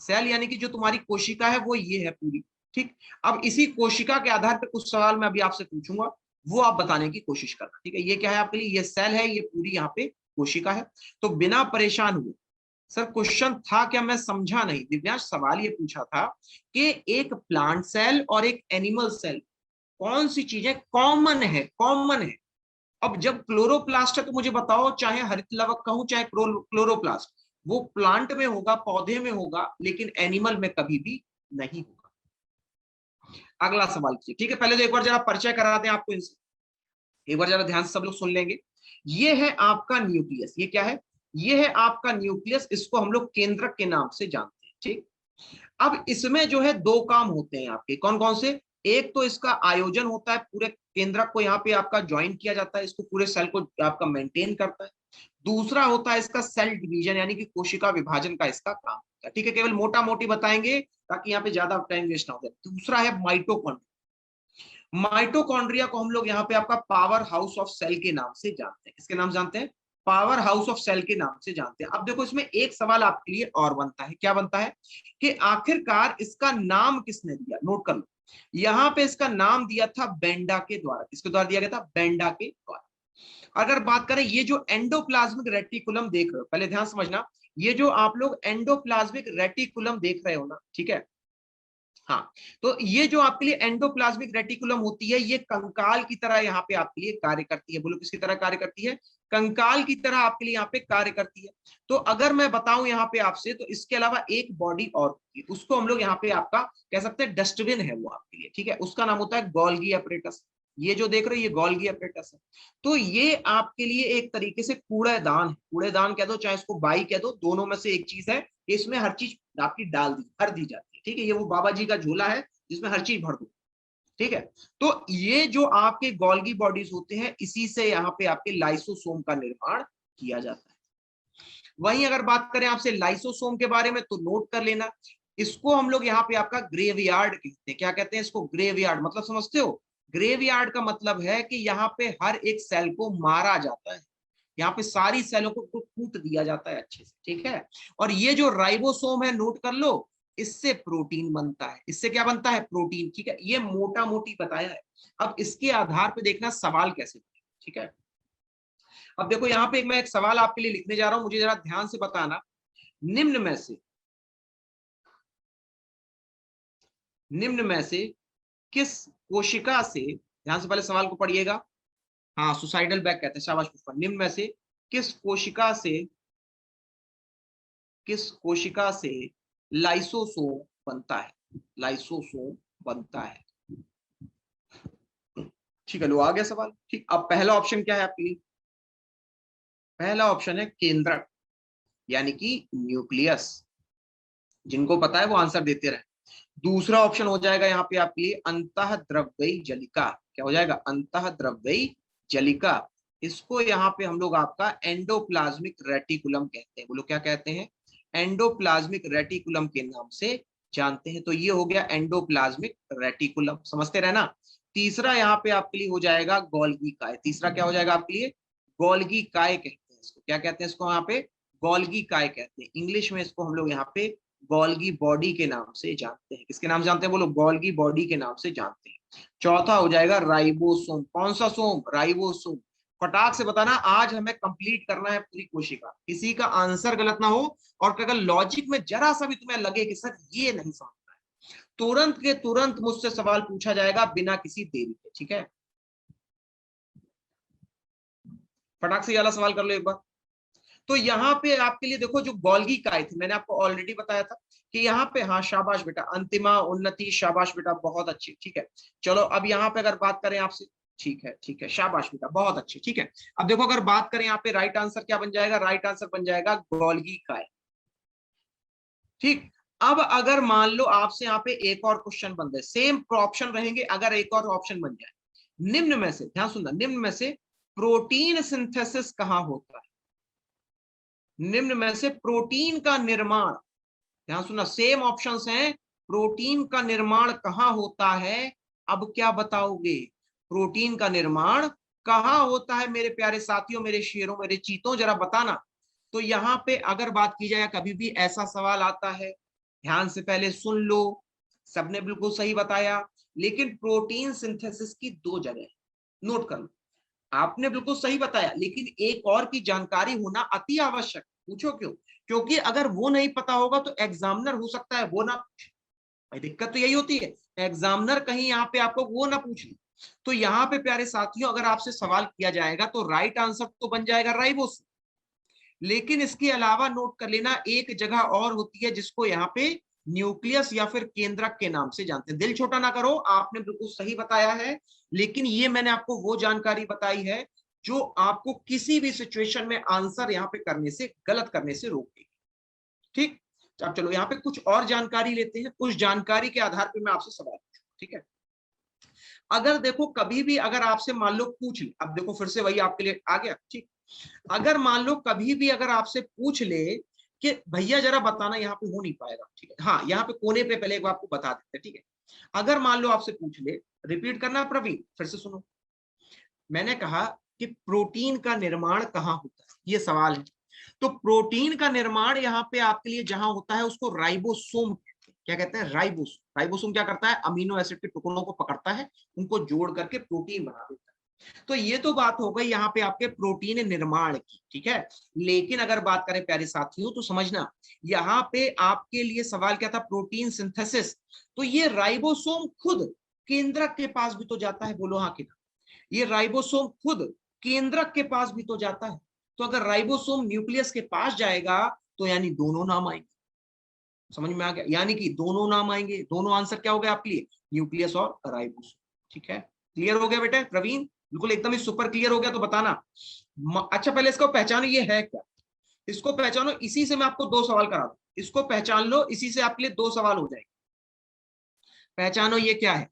सेल यानी कि जो तुम्हारी कोशिका है वो ये है पूरी। ठीक, अब इसी कोशिका के आधार पर कुछ सवाल मैं अभी आपसे पूछूंगा, वो आप बताने की कोशिश करना। ठीक है, ये क्या है आपके लिए? ये सेल है, ये पूरी यहाँ पे कोशिका है। तो बिना परेशान हुए, सर क्वेश्चन था क्या, मैं समझा नहीं। दिव्यांश सवाल ये पूछा था कि एक प्लांट सेल और एक एनिमल सेल कौन सी चीजें कॉमन है, कॉमन है। अब जब क्लोरोप्लास्ट है तो मुझे बताओ, चाहे हरित लवक कहूं चाहे क्लोरोप्लास्ट, वो प्लांट में होगा, पौधे में होगा, लेकिन एनिमल में कभी भी नहीं होगा। अगला सवाल कीजिए। ठीक है, पहले तो एक बार जरा परिचय कराते हैं आपको इनसे, एक बार जरा ध्यान से सब लोग सुन लेंगे। ये है आपका न्यूक्लियस। ये क्या है? ये है आपका न्यूक्लियस, इसको हम लोग केंद्रक के नाम से जानते हैं। ठीक, अब इसमें जो है दो काम होते हैं आपके, कौन कौन से? एक तो इसका आयोजन होता है, पूरे केंद्रक को यहाँ पे आपका ज्वाइन किया जाता है, इसको पूरे सेल को आपका मेंटेन करता है। दूसरा होता है इसका सेल डिवीजन, यानी कि कोशिका विभाजन का इसका काम होता है। ठीक है, केवल मोटा मोटी बताएंगे ताकि यहाँ पे ज्यादा टाइम वेस्ट ना हो जाए। दूसरा है माइटोकॉन्ड्रिया। माइटोकॉन्ड्रिया को हम लोग यहाँ पे आपका पावर हाउस ऑफ सेल के नाम से जानते हैं। किसके नाम जानते हैं? पावर हाउस ऑफ सेल के नाम से जानते हैं। अब देखो इसमें एक सवाल आपके लिए और बनता है। क्या बनता है? कि आखिरकार इसका नाम किसने दिया? नोट कर लो, यहाँ पे इसका नाम दिया था बेंडा के द्वारा। किसके द्वारा दिया गया था? बेंडा के द्वारा। अगर बात करें ये जो एंडोप्लाज्मिक रेटिकुलम देख रहे हो, पहले ध्यान समझना, ये जो आप लोग एंडोप्लाज्मिक रेटिकुलम देख रहे हो ना, ठीक है, हाँ, तो ये जो आपके लिए एंडोप्लाज्मिक रेटिकुलम होती है, ये कंकाल की तरह यहाँ पे आपके लिए कार्य करती है। बोलो किसकी तरह कार्य करती है? कंकाल की तरह आपके लिए यहाँ पे कार्य करती है। तो अगर मैं बताऊं यहाँ पे आपसे, तो इसके अलावा एक बॉडी और होती है, उसको हम लोग यहाँ पे आपका कह सकते हैं डस्टबिन है वो आपके लिए। ठीक है, उसका नाम होता है गोल्गी एपरेटस। ये जो देख रहे हो ये गोल्गी एपरेटस है। तो ये आपके लिए एक तरीके से कूड़ेदान है, कूड़ेदान कह दो चाहे इसको बाई कह दो, दोनों में से एक चीज है। इसमें हर चीज आपकी डाल दी, भर दी जाती है। ठीक है, ये वो बाबा जी का झोला है जिसमें हर चीज भर दो। ठीक है, तो ये जो आपके गोल्गी बॉडीज होते हैं, इसी से यहाँ पे आपके लाइसोसोम का निर्माण किया जाता है। वहीं अगर बात करें आपसे लाइसोसोम के बारे में, तो नोट कर लेना, इसको हम लोग यहाँ पे आपका ग्रेवयार्ड कहते हैं। क्या कहते हैं इसको? ग्रेवयार्ड। मतलब समझते हो? ग्रेवयार्ड का मतलब है कि यहाँ पे हर एक सेल को मारा जाता है, यहाँ पे सारी सेलों को कूट दिया जाता है अच्छे से। ठीक है, और ये जो राइबोसोम है, नोट कर लो, इससे प्रोटीन बनता है। इससे क्या बनता है? प्रोटीन। ठीक है, ये मोटा मोटी बताया है। अब इसके आधार पे देखना सवाल कैसे बने। ठीक है, अब देखो यहाँ पे मैं एक सवाल आपके लिए लिखने जा रहा हूं, मुझे जरा ध्यान से बताना। निम्न में से, निम्न में से किस कोशिका से, ध्यान से पहले सवाल को पढ़िएगा। हाँ, सुसाइडल बैग कहते हैं, शाबाश पुष्पा। निम्न में से किस कोशिका से, किस कोशिका से लाइसोसोम बनता है? लाइसोसोम बनता है। ठीक है, लो आ गया सवाल। ठीक, अब पहला ऑप्शन क्या है आपके लिए? पहला ऑप्शन है केंद्रक, यानी कि न्यूक्लियस। जिनको पता है वो आंसर देते रहे। दूसरा ऑप्शन हो जाएगा यहाँ पे आपके लिए अंतःद्रव्यी जलिका। क्या हो जाएगा? अंतःद्रव्यी जलिका। इसको यहाँ पे हम लोग आपका एंडोप्लाज्मिक रेटिकुलम कहते हैं। बोलो क्या कहते हैं? एंडोप्लाज्मिक रेटिकुलम के नाम से जानते हैं। तो ये हो गया एंडोप्लाज्मिक रेटिकुलम, समझते रहना। तीसरा यहाँ पे आपके लिए हो जाएगा गोल्गी काय। तीसरा क्या हो जाएगा आपके लिए? गोल्गी काय कहते हैं इसको। क्या कहते हैं इसको? यहाँ पे गोल्गी काय कहते हैं। इंग्लिश में इसको हम लोग यहाँ पे गोल्गी बॉडी के नाम से जानते हैं। किसके नाम जानते हैं? बोलो गोल्गी बॉडी के नाम से जानते हैं। चौथा हो जाएगा राइबोसोम। कौन सा सोम? राइबोसोम। फटाक से बताना, आज हमें कंप्लीट करना है पूरी कोशिका, किसी का आंसर गलत ना हो। और अगर लॉजिक में जरा सा भी तुम्हें लगे कि सर ये नहीं समझना है, तुरंत के तुरंत मुझसे सवाल पूछा जाएगा बिना किसी देरी के, ठीक है? फटाक से ये वाला सवाल कर लो एक बार। तो यहाँ पे आपके लिए देखो, जो गोल्गी काय थी, मैंने आपको ऑलरेडी बताया था कि यहाँ पे, हाँ शाबाश बेटा, अंतिमा उन्नति, शाबाश बेटा, बहुत अच्छी, ठीक है। चलो अब यहाँ पे अगर बात करें आपसे, ठीक है, शाबाश बेटा, बहुत अच्छी, ठीक है। अब देखो अगर बात करें यहाँ पे, राइट आंसर क्या बन जाएगा? राइट आंसर बन जाएगा गोल्गी काय, ठीक। अब अगर मान लो आपसे यहाँ पे एक और क्वेश्चन बन जाए, सेम ऑप्शन रहेंगे, अगर एक और ऑप्शन बन जाए, निम्न में से, ध्यान सुनना, निम्न में से प्रोटीन सिंथेसिस कहाँ होता है? निम्न में से प्रोटीन का निर्माण, ध्यान सुनना, सेम ऑप्शंस हैं, प्रोटीन का निर्माण कहाँ होता है? अब क्या बताओगे? प्रोटीन का निर्माण कहाँ होता है मेरे प्यारे साथियों, मेरे शेरों, मेरे चीतों, जरा बताना। तो यहाँ पे अगर बात की जाए, कभी भी ऐसा सवाल आता है, ध्यान से पहले सुन लो, सबने बिल्कुल सही बताया, लेकिन प्रोटीन सिंथेसिस की दो जगह नोट कर लो। आपने बिल्कुल सही बताया, लेकिन एक और की जानकारी होना अति आवश्यक। पूछो क्यों? क्योंकि अगर वो नहीं पता होगा तो एग्जामिनर हो सकता है वो ना पूछे। भाई दिक्कत तो यही होती है, एग्जामिनर कहीं यहाँ पे आपको वो ना पूछ ले। तो यहाँ पे प्यारे साथियों, अगर आपसे सवाल किया जाएगा तो राइट आंसर तो बन जाएगा राइबोसोम, लेकिन इसके अलावा नोट कर लेना, एक जगह और होती है जिसको यहाँ पे न्यूक्लियस या फिर केंद्रक के नाम से जानते हैं। दिल छोटा ना करो, आपने बिल्कुल सही बताया है, लेकिन ये मैंने आपको वो जानकारी बताई है जो आपको किसी भी सिचुएशन में आंसर यहाँ पे करने से, गलत करने से रोक देगी, ठीक। तो अब चलो यहाँ पे कुछ और जानकारी लेते हैं, उस जानकारी के आधार पर मैं आपसे सवाल पूछूं, ठीक है। अगर देखो कभी भी अगर आपसे मान लो पूछ ले, अब देखो फिर से वही आपके लिए आ गया, ठीक। अगर मान लो कभी भी अगर आपसे पूछ ले कि भैया जरा बताना, यहाँ पे हो नहीं पाएगा, ठीक है, हाँ यहाँ पे कोने पे पहले एक बार आपको बता देते हैं, ठीक है। अगर मान लो आपसे पूछ ले, रिपीट करना प्रवीण, फिर से सुनो, मैंने कहा कि प्रोटीन का निर्माण कहाँ होता है, ये सवाल है। तो प्रोटीन का निर्माण यहाँ पे आपके लिए जहां होता है उसको राइबोसोम कहते हैं। क्या कहते हैं? राइबोसोम। राइबोसोम क्या करता है? अमीनो एसिड के टुकड़ों को पकड़ता है, उनको जोड़ करके प्रोटीन बना देता है। तो ये तो बात हो गई यहाँ पे आपके प्रोटीन निर्माण की, ठीक है। लेकिन अगर बात करें प्यारे साथियों तो समझना, यहाँ पे आपके लिए सवाल क्या था? Protein synthesis. तो ये राइबोसोम खुद केंद्रक के पास भी तो जाता है, बोलो हाँ कि ना? ये राइबोसोम खुद केंद्रक के पास भी तो जाता है। तो अगर राइबोसोम न्यूक्लियस के पास जाएगा तो यानी दोनों नाम आएंगे, समझ में आ गया? यानी कि दोनों नाम आएंगे, दोनों आंसर क्या हो गया आपके लिए? न्यूक्लियस और राइबोसोम, ठीक है। क्लियर हो गया बेटा प्रवीण? बिल्कुल एकदम ही सुपर क्लियर हो गया, तो बताना। अच्छा पहले इसको पहचानो, ये है क्या, इसको पहचानो, इसी से मैं आपको दो सवाल करा दूं, इसको पहचान लो, इसी से आपके लिए दो सवाल हो जाएंगे। पहचानो ये क्या है।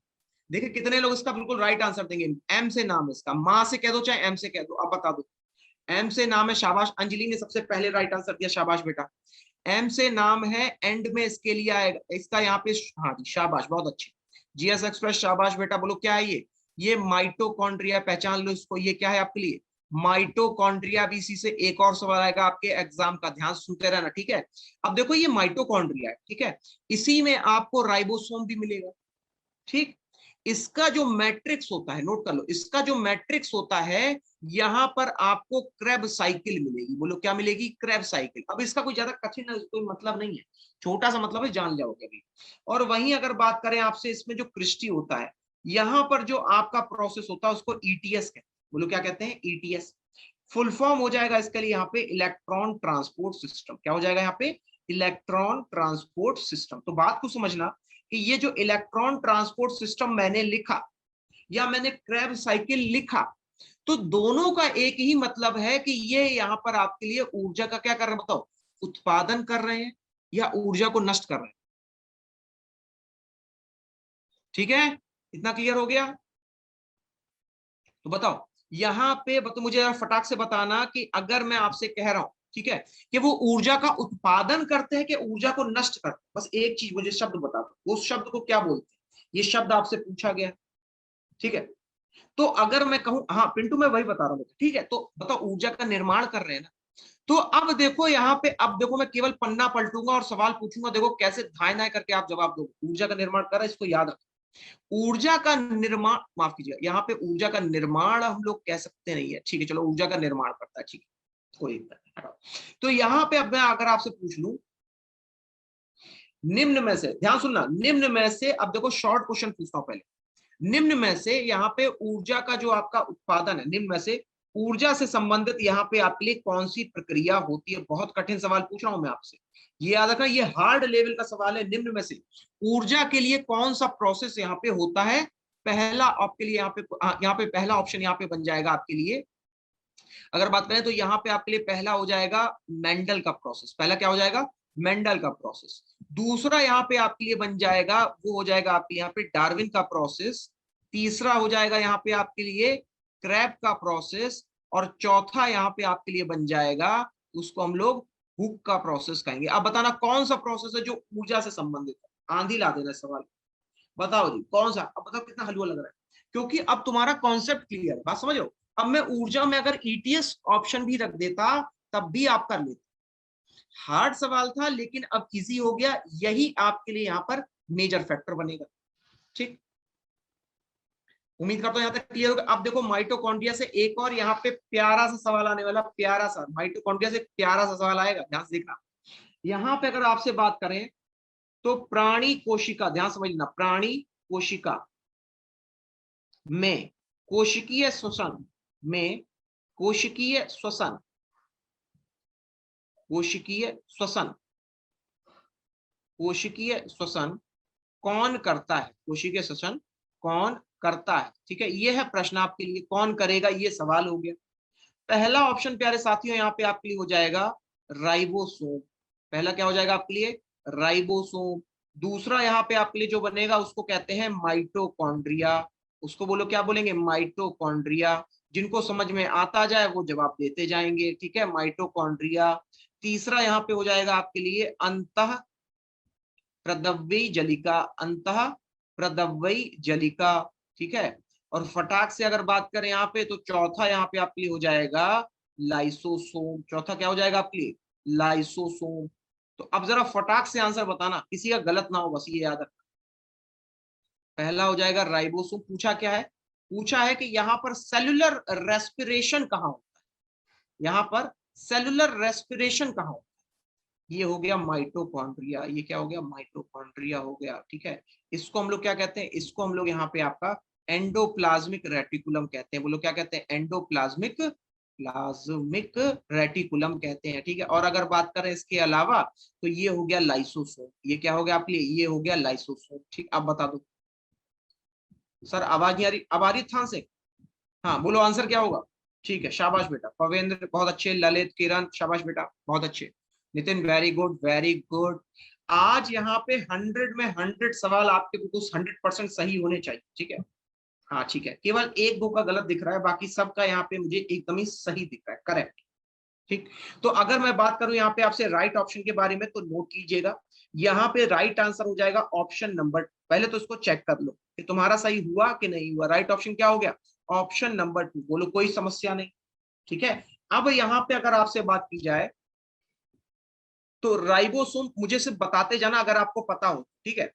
देखिए कितने लोग इसका बिल्कुल राइट आंसर देंगे। एम से नाम है इसका, माँ से कह दो चाहे एम से कह दो, अब बता दो। एम से नाम है, शाबाश, अंजलि ने सबसे पहले राइट आंसर दिया, शाबाश बेटा। एम से नाम है, एंड में इसके लिए आएगा, इसका यहाँ पे, हाँ जी शाबाश, बहुत अच्छी। जीएस एक्सप्रेस, शाबाश बेटा। बोलो क्या है ये माइटोकॉन्ड्रिया, पहचान लो इसको, ये क्या है आपके लिए? माइटोकॉन्ड्रिया। भी इसी से एक और सवाल आएगा आपके एग्जाम का, ध्यान सुनते रहना, ठीक है। अब देखो ये माइटोकॉन्ड्रिया है, ठीक है, इसी में आपको राइबोसोम भी मिलेगा, ठीक। इसका जो मैट्रिक्स होता है, नोट कर लो, इसका जो मैट्रिक्स होता है, यहां पर आपको क्रेब साइकिल मिलेगी। बोलो क्या मिलेगी? Krebs cycle. अब इसका कोई ज्यादा कठिन कोई मतलब नहीं है, छोटा सा मतलब है, जान जाओगे अभी। और वहीं अगर बात करें आपसे, इसमें जो क्रिस्टी होता है, यहां पर जो आपका प्रोसेस होता है उसको ईटीएस कहते हैं। बोलो क्या कहते हैं? ईटीएस। फुल फॉर्म हो जाएगा इसके लिए यहाँ पे इलेक्ट्रॉन ट्रांसपोर्ट सिस्टम। क्या हो जाएगा यहाँ पे? Electron transport system. तो बात को समझना कि ये जो इलेक्ट्रॉन ट्रांसपोर्ट सिस्टम मैंने लिखा या मैंने क्रेब साइकिल लिखा, तो दोनों का एक ही मतलब है कि ये यहाँ पर आपके लिए ऊर्जा का क्या कर रहे हैं, बताओ? उत्पादन कर रहे हैं या ऊर्जा को नष्ट कर रहे हैं? ठीक है, इतना क्लियर हो गया? तो बताओ यहाँ पे तो मुझे जरा फटाक से बताना कि अगर मैं आपसे कह रहा हूं, ठीक है, कि वो ऊर्जा का उत्पादन करते हैं कि ऊर्जा को नष्ट करते हैं, बस एक चीज मुझे शब्द बता दो, उस शब्द को क्या बोलते हैं? ये शब्द आपसे पूछा गया, ठीक है। तो अगर मैं कहूं, हाँ पिंटू मैं वही बता रहा हूँ, ठीक है, तो बताओ ऊर्जा का निर्माण कर रहे हैं ना। तो अब देखो यहाँ पे, अब देखो मैं केवल पन्ना पलटूंगा और सवाल पूछूंगा, देखो कैसे धाए धाए करके आप जवाब दोगे। ऊर्जा का निर्माण कर रहा है, इसको याद रखो। ऊर्जा का निर्माण, माफ कीजिएगा, यहाँ पे ऊर्जा का निर्माण हम लोग कह सकते नहीं है, ठीक है, चलो ऊर्जा का निर्माण करता है, ठीक है, कोई दिक्कत नहीं। तो यहाँ पे अब मैं अगर आपसे पूछ लूं, निम्न में से, ध्यान सुनना, निम्न में से, अब देखो शॉर्ट क्वेश्चन पूछता हूं पहले, निम्न में से यहाँ पे ऊर्जा का जो आपका उत्पादन है, निम्न में से ऊर्जा से संबंधित यहाँ पे आपके लिए कौन सी प्रक्रिया होती है? बहुत कठिन सवाल पूछ रहा हूं मैं आपसे, ये याद रखना, ये हार्ड लेवल का सवाल है। निम्न में से ऊर्जा के लिए कौन सा प्रोसेस यहाँ पे होता है? पहला आपके लिए यहाँ पे पहला ऑप्शन यहाँ पे बन जाएगा आपके लिए, अगर बात करें तो यहाँ पे आपके लिए पहला हो जाएगा मेंडल का प्रोसेस। पहला क्या हो जाएगा? मेंडल का प्रोसेस। दूसरा यहाँ पे आपके लिए बन जाएगा, वो हो जाएगा आपके यहाँ पे डार्विन का प्रोसेस। तीसरा हो जाएगा यहाँ पे आपके लिए क्रैब का प्रोसेस। और चौथा यहाँ पे आपके लिए बन जाएगा, उसको हम लोग हुक का प्रोसेस कहेंगे। अब बताना कौन सा प्रोसेस है जो ऊर्जा से संबंधित है? आंधी ला देना सवाल, बताओ जी कौन सा। अब बताओ कितना हलवा लग रहा है, क्योंकि अब तुम्हारा कॉन्सेप्ट क्लियर है, बात समझ रहे हो। अब मैं ऊर्जा में अगर ईटीएस ऑप्शन भी रख देता तब भी आप कर लेते। हार्ड सवाल था लेकिन अब इजी हो गया, यही आपके लिए यहाँ पर मेजर फैक्टर बनेगा। ठीक, उम्मीद करता हूं यहाँ तक क्लियर होगा। अब देखो माइटोकॉन्ड्रिया से एक और यहाँ पे प्यारा सा सवाल आने वाला, प्यारा सा माइटोकॉन्ड्रिया से प्यारा सा सवाल आएगा, ध्यान से देखना। यहाँ पे अगर आपसे बात करें तो प्राणी कोशिका, ध्यान समझना, प्राणी कोशिका में कोशिकीय श्वसन में कोशिकीय श्वसन कोशिकीय श्वसन कोशिकीय श्वसन कौन करता है? कोशिकीय श्वसन कौन करता है? ठीक है, ये है प्रश्न आपके लिए, कौन करेगा, ये सवाल हो गया। पहला ऑप्शन प्यारे साथियों यहाँ पे आपके लिए हो जाएगा राइबोसोम। पहला क्या हो जाएगा आपके लिए? राइबोसोम। दूसरा यहाँ पे आपके लिए जो बनेगा उसको कहते हैं माइटोकॉन्ड्रिया। उसको बोलो, क्या बोलेंगे? माइटोकॉन्ड्रिया। जिनको समझ में आता जाए वो जवाब देते जाएंगे, ठीक है, माइटोकॉन्ड्रिया। तीसरा यहाँ पे हो जाएगा आपके लिए अंतः प्रदव्यी जलिका, अंतः प्रदव्यी जलिका, ठीक है। और फटाक से अगर बात करें यहाँ पे तो चौथा यहाँ पे आपके लिए हो जाएगा लाइसोसोम। चौथा क्या हो जाएगा आपके लिए? लाइसोसोम। तो अब जरा फटाक से आंसर बताना, किसी का गलत ना हो, बस ये याद रखना। पहला हो जाएगा राइबोसोम। पूछा क्या है? पूछा है कि यहाँ पर सेलुलर रेस्पिरेशन कहाँ होता है, यहाँ पर सेलुलर रेस्पिरेशन कहाँ होता है? ये हो गया माइटोकॉन्ड्रिया। ये क्या हो गया? माइटोकॉन्ड्रिया हो गया, ठीक है। इसको हम लोग क्या कहते हैं? इसको हम लोग यहाँ पे आपका एंडोप्लाज्मिक रेटिकुलम कहते हैं। बोलो क्या कहते हैं? एंडोप्लाज्मिक प्लाज्मिक रेटिकुलम कहते हैं, ठीक है। और अगर बात करें इसके अलावा तो ये हो गया लाइसोसोम। ये क्या हो गया आपके लिए? ये हो गया लाइसोसोम, ठीक। अब बता दो सर, आवाज नहीं आ रही? अब आ रही थान से? हाँ बोलो आंसर क्या होगा? ठीक है, शाबाश बेटा। पवेंद्र बहुत अच्छे, ललित, किरण शाबाश बेटा, बहुत अच्छे। Nitin very good, very good. आज यहाँ पे 100 में 100 सवाल आपके बिल्कुल 100% सही होने चाहिए, ठीक है। हाँ ठीक है, केवल एक दो का गलत दिख रहा है, बाकी सबका यहाँ पे मुझे एकदम ही सही दिख रहा है, करेक्ट। ठीक, तो अगर मैं बात करूं यहाँ पे आपसे राइट ऑप्शन के बारे में तो नोट कीजिएगा, यहाँ पे राइट आंसर हो जाएगा ऑप्शन नंबर, पहले तो इसको चेक कर लो कि तुम्हारा सही हुआ कि नहीं हुआ। राइट ऑप्शन क्या हो गया? Option number 2। बोलो कोई समस्या नहीं, ठीक है। अब यहाँ पे अगर आपसे बात की जाए तो राइबोसोम मुझे सिर्फ बताते जाना अगर आपको पता हो, ठीक है।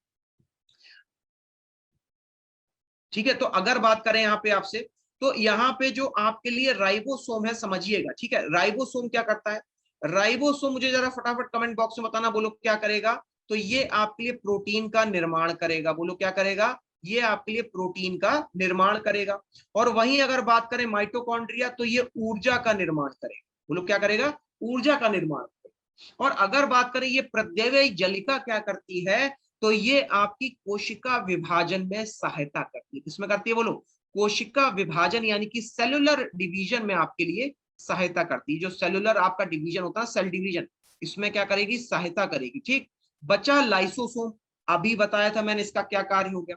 ठीक है, तो अगर बात करें यहाँ पे आपसे तो यहाँ पे जो आपके लिए राइबोसोम है समझिएगा, ठीक है। राइबोसोम क्या करता है? राइबोसोम मुझे जरा फटाफट कमेंट बॉक्स में बताना, बोलो क्या करेगा? तो ये आपके लिए प्रोटीन का निर्माण करेगा। बोलो क्या करेगा? ये आपके लिए प्रोटीन का निर्माण करेगा। और वहीं अगर बात करें माइटोकॉन्ड्रिया तो ये ऊर्जा का निर्माण करेगा। बोलो क्या करेगा? ऊर्जा का निर्माण करेगा। और अगर बात करें ये प्रत्यवयी जलिका क्या करती है, तो ये आपकी कोशिका विभाजन में सहायता करती है। किसमें करती है? बोलो कोशिका विभाजन, यानी कि सेलुलर डिवीजन में आपके लिए सहायता करती है। जो सेलुलर आपका डिवीजन होता है, सेल डिवीजन, इसमें क्या करेगी? सहायता करेगी, ठीक। बचा लाइसोसोम, अभी बताया था मैंने इसका क्या कार्य हो गया।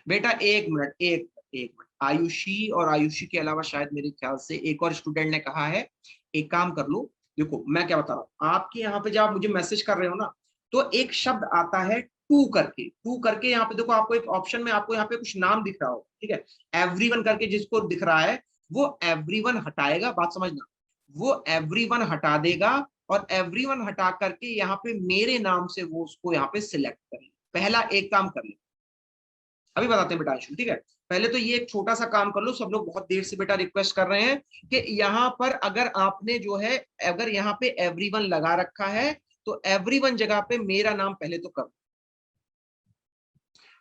बेटा एक मिनट, एक मिनट, आयुषी और आयुषी के अलावा शायद मेरे ख्याल से एक और स्टूडेंट ने कहा है, एक काम कर लो, देखो मैं क्या बता रहा हूँ आपके यहाँ पे, जब आप मुझे मैसेज कर रहे हो ना, तो एक शब्द आता है टू करके यहाँ पे देखो, आपको एक ऑप्शन में आपको यहाँ पे कुछ नाम दिख रहा हो, ठीक है, एवरीवन करके जिसको दिख रहा है, वो एवरीवन हटाएगा, बात समझना, वो एवरीवन हटा देगा, और एवरीवन हटा करके यहाँ पे मेरे नाम से वो उसको यहाँ पे सिलेक्ट करें। पहला एक काम कर ले, अभी बताते हैं बेटा अंशुल, ठीक है, पहले तो ये एक छोटा सा काम कर लो, सब लोग बहुत देर से बेटा रिक्वेस्ट कर रहे हैं कि यहाँ पर अगर आपने जो है, अगर यहाँ पे एवरीवन लगा रखा है, तो एवरीवन जगह पे मेरा नाम पहले तो कर,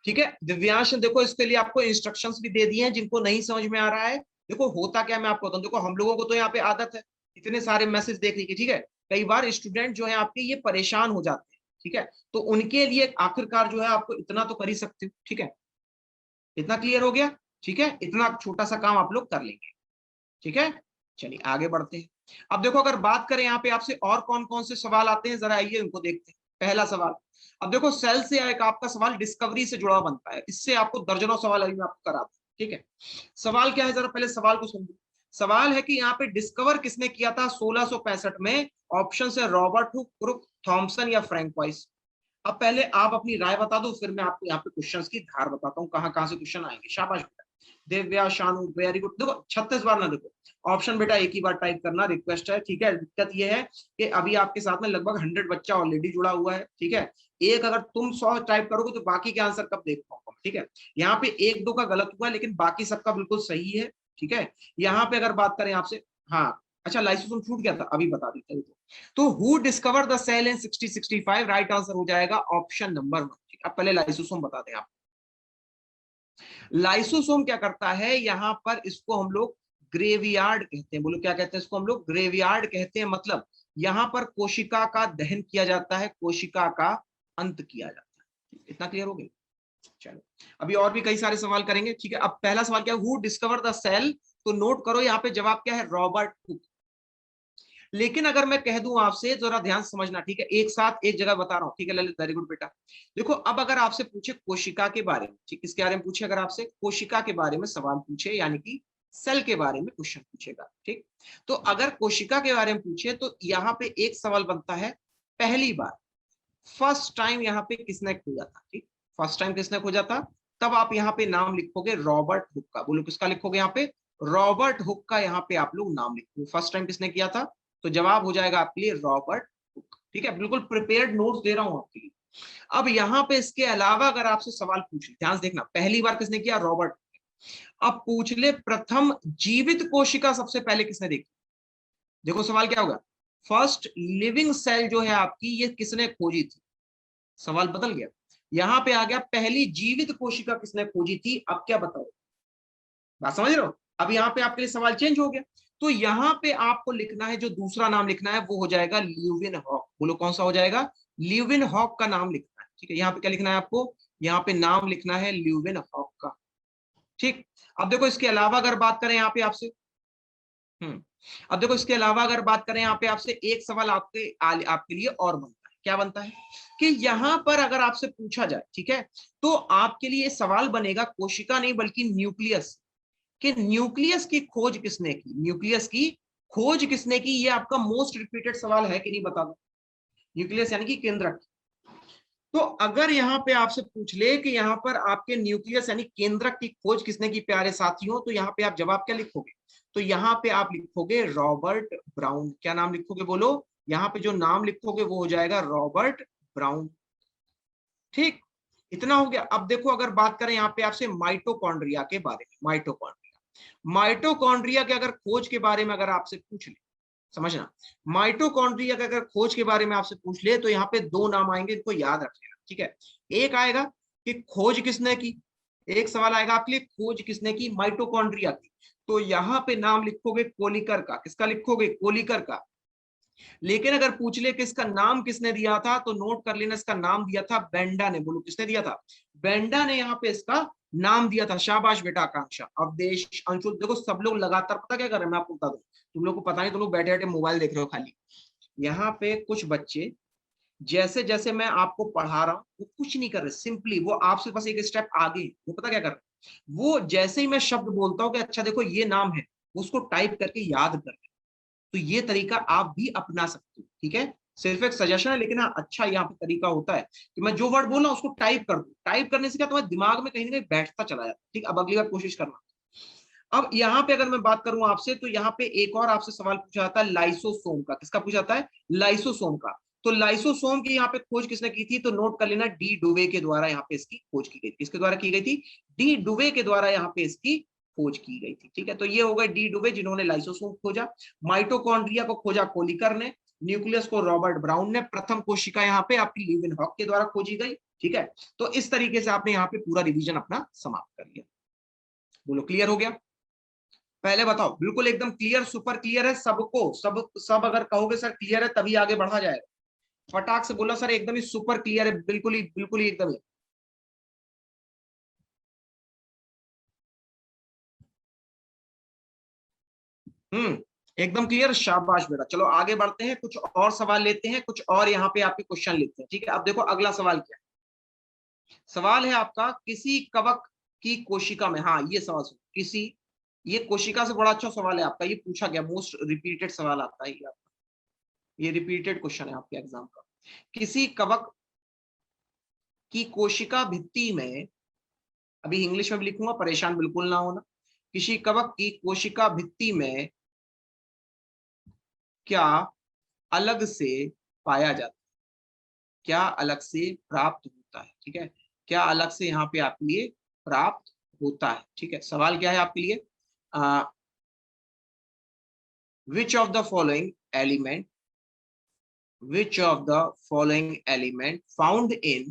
ठीक है। दिव्यांश देखो इसके लिए आपको इंस्ट्रक्शंस भी दे दिए हैं, जिनको नहीं समझ में आ रहा है, देखो होता क्या मैं आपको बताऊं, देखो हम लोगों को तो यहाँ पे आदत है इतने सारे मैसेज देखने की, ठीक है, कई बार स्टूडेंट जो है आपके ये परेशान हो जाते हैं, ठीक है, तो उनके लिए आखिरकार जो है आपको इतना तो कर ही सकते हो, ठीक है, इतना क्लियर हो गया, ठीक है, इतना छोटा सा काम आप लोग कर लेंगे, ठीक है। चलिए आगे बढ़ते हैं। अब देखो अगर बात करें यहाँ पे आपसे और कौन कौन से सवाल आते हैं, जरा आइए उनको देखते हैं। पहला सवाल, अब देखो सेल से एक आपका सवाल डिस्कवरी से जुड़ा बनता है, इससे आपको दर्जनों सवाल अभी मैं आपको कराता हूँ, ठीक है। सवाल क्या है, जरा पहले सवाल को समझो। सवाल है कि यहाँ पे डिस्कवर किसने किया था 1665 में, ऑप्शन है रॉबर्ट हुक, क्रुक, थॉमसन या फ्रैंक वाइस। अब पहले आप अपनी राय बता दो, फिर मैं आपको यहाँ पे क्वेश्चंस की धार बताता हूँ, कहाँ कहाँ से क्वेश्चन आएंगे। शाबाश बेटा दिव्या, शानू, वेरी गुड। देखो 36 बार ना देखो, ऑप्शन बेटा एक ही बार टाइप करना, रिक्वेस्ट है, ठीक है। दिक्कत ये है कि अभी आपके साथ में लगभग 100 बच्चा ऑलरेडी जुड़ा हुआ है, ठीक है, एक अगर तुम 100 टाइप करोगे तो बाकी के आंसर कब देख पाऊंगा, ठीक है। यहाँ पे एक दो का गलत हुआ, लेकिन बाकी सबका बिल्कुल सही है, ठीक है। यहाँ पे अगर बात करें आपसे, हाँ अच्छा लाइसोसोम छूट गया था, अभी बता देता हूँ। तो who discover the cell in 6065, right answer हो जाएगा ऑप्शन नंबर 1, ठीक है। अब पहले लाइसोसोम बता दें आप। लाइसोसोम क्या करता है, यहां पर इसको हम लोग ग्रेवयार्ड कहते हैं, बोलो क्या कहते हैं इसको हम लोग, ग्रेवयार्ड कहते हैं, मतलब यहां पर कोशिका का दहन किया जाता है, कोशिका का अंत किया जाता है। इतना क्लियर हो गया, चलो अभी और भी कई सारे सवाल करेंगे, ठीक है। अब पहला सवाल क्या है, हु डिस्कवर द सेल, तो नोट करो यहाँ पे जवाब क्या है, रॉबर्ट हुक। लेकिन अगर मैं कह दूं आपसे, जरा ध्यान समझना, ठीक है, एक साथ एक जगह बता रहा हूं, ठीक है ललित, वेरी गुड बेटा। देखो अब अगर आपसे पूछे कोशिका के बारे में, ठीक, इसके बारे में पूछे, अगर आपसे कोशिका के बारे में सवाल पूछे, यानी कि सेल के बारे में क्वेश्चन पूछेगा, ठीक, तो अगर कोशिका के बारे में पूछे तो यहाँ पे एक सवाल बनता है, पहली बार फर्स्ट टाइम यहाँ पे किसने खोजा था, ठीक, फर्स्ट टाइम किसने खोजा था, तब आप यहाँ पे नाम लिखोगे रॉबर्ट हुक का, बोलो किसका लिखोगे यहाँ पे, रॉबर्ट हुक का यहाँ पे आप लोग नाम लिखोगे, फर्स्ट टाइम किसने किया था, तो जवाब हो जाएगा आपके लिए रॉबर्ट हुक, ठीक है, बिल्कुल प्रिपेयर्ड नोट्स दे रहा हूं आपके लिए। अब यहाँ पे इसके अलावा अगर आपसे सवाल पूछ ले, ध्यान से देखना, पहली बार किसने किया, रॉबर्ट, अब पूछ ले प्रथम जीवित कोशिका सबसे पहले किसने देखी, देखो सवाल क्या होगा, फर्स्ट लिविंग सेल जो है आपकी, ये किसने खोजी थी, सवाल बदल गया, यहां पे आ गया पहली जीवित कोशिका किसने खोजी थी, अब क्या बताओ, बात समझ रहे हो, अब यहाँ पे आपके लिए सवाल चेंज हो गया। तो यहाँ पे आपको लिखना है, जो दूसरा नाम लिखना है वो हो जाएगा ल्यूविन हॉक, बोलो कौन सा हो जाएगा, ल्यूविन हॉक का नाम लिखना है, ठीक है। यहाँ पे क्या लिखना है आपको, यहाँ पे नाम लिखना है ल्यूविन हॉक का, ठीक। अब देखो इसके अलावा अगर बात करें यहाँ पे आपसे, अब देखो इसके अलावा अगर बात करें यहाँ पे आपसे, एक सवाल आपके लिए और बनता है, क्या बनता है कि यहाँ पर अगर आपसे पूछा जाए, ठीक है, तो आपके लिए सवाल बनेगा कोशिका नहीं बल्कि न्यूक्लियस, कि न्यूक्लियस की खोज किसने की, न्यूक्लियस की खोज किसने की, ये आपका मोस्ट रिपीटेड सवाल है कि नहीं, बता दो, न्यूक्लियस यानी कि केंद्रक। तो अगर यहाँ पे आपसे पूछ ले कि यहाँ पर आपके न्यूक्लियस यानी केंद्रक की खोज किसने की प्यारे साथियों, तो यहाँ पे आप जवाब क्या लिखोगे, तो यहाँ पे आप लिखोगे रॉबर्ट ब्राउन, क्या नाम लिखोगे बोलो, यहाँ पे जो नाम लिखोगे वो हो जाएगा रॉबर्ट ब्राउन, ठीक, इतना हो गया। अब देखो अगर बात करें यहाँ पे आपसे माइटोकॉन्ड्रिया के बारे में, माइटोकॉन्ड्रिया के अगर खोज के बारे में अगर आपसे पूछ ले, समझना, माइटोकॉन्ड्रिया के अगर खोज के बारे में आपसे पूछ ले, तो यहाँ पे दो नाम आएंगे, इनको याद रख लेना, ठीक है। एक आएगा कि खोज किसने की, एक सवाल आएगा आपके लिए खोज किसने की माइटोकॉन्ड्रिया की, तो यहाँ पे नाम लिखोगे कोलिकर का, किसका लिखोगे, कोलिकर का। लेकिन अगर पूछ ले कि इसका नाम किसने दिया था, तो नोट कर लेना, इसका नाम दिया था बेंडा ने, बोलो किसने दिया था, बेंडा ने यहाँ पे इसका नाम दिया था। शाबाश बेटा आकांक्षा, अवधेश, अंशुल, देखो सब लोग लगातार पता क्या कर रहे हैं, मैं आपको बता दूं, तुम लोग को पता नहीं, तुम लोग बैठे बैठे मोबाइल देख रहे हो खाली। यहाँ पे कुछ बच्चे जैसे जैसे मैं आपको पढ़ा रहा हूं वो कुछ नहीं कर रहे, सिंपली वो आपसे बस एक स्टेप आगे, वो पता क्या कर रहे हैं, वो जैसे ही मैं शब्द बोलता हूँ कि अच्छा देखो ये नाम है, उसको टाइप करके याद कर रहे हैं। तो ये तरीका आप भी अपना सकते हो, ठीक है। सिर्फ एक सजेशन है, लेकिन हाँ अच्छा यहाँ पे तरीका होता है कि मैं जो वर्ड बोल रहा हूँ उसको टाइप कर दूं। टाइप करने से क्या तुम्हारे दिमाग में कहीं ना कहीं बैठता चला जाता है। ठीक, अब अगली बार कोशिश करना। अब यहाँ पे अगर मैं बात करूं आपसे, तो यहाँ पे एक और आपसे सवाल पूछा जाता है लाइसोसोम का। किसका पूछा जाता है? लाइसोसोम का। तो लाइसोसोम की यहाँ पे खोज किसने की थी? तो नोट कर लेना, डी डुवे के द्वारा यहाँ पे इसकी खोज की गई थी। किसके द्वारा की गई थी? डी डुवे के द्वारा यहाँ पे इसकी खोज की गई थी। ठीक है, तो ये हो गए डी डुवे जिन्होंने लाइसोसोम खोजा। माइटोकॉन्ड्रिया को खोजा कोलिकर ने, न्यूक्लियस को रॉबर्ट ब्राउन ने, प्रथम कोशिका यहाँ पे आपकी लीवेनहॉक के द्वारा खोजी गई। ठीक है, तो इस तरीके से आपने यहाँ पे पूरा रिवीजन अपना समाप्त कर लिया। बोलो क्लियर हो गया? पहले बताओ, बिल्कुल एकदम क्लियर, सुपर क्लियर है सबको? सब अगर कहोगे सर क्लियर है तभी आगे बढ़ा जाएगा। फटाक से बोला सर एकदम ही सुपर क्लियर है, बिल्कुल ही एकदम ही। एकदम क्लियर, शाबाश बेटा। चलो आगे बढ़ते हैं, कुछ और सवाल लेते हैं, कुछ और यहाँ पे आपके क्वेश्चन लेते हैं। ठीक है, अब देखो अगला सवाल क्या है। सवाल है आपका, किसी कवक की कोशिका में, हाँ ये सवाल सुनो, किसी, ये कोशिका से बड़ा अच्छा सवाल है आपका, ये पूछा गया, मोस्ट रिपीटेड सवाल आता है ये आपका, ये रिपीटेड क्वेश्चन है आपके एग्जाम का। किसी कवक की कोशिका भित्ति में, अभी इंग्लिश में भी लिखूंगा, परेशान बिल्कुल ना होना। किसी कवक की कोशिका भित्ति में क्या अलग से पाया जाता है? क्या अलग से प्राप्त होता है? ठीक है, क्या अलग से यहाँ पे आपके लिए प्राप्त होता है? ठीक है, सवाल क्या है आपके लिए? विच of the following element, which of the following element found in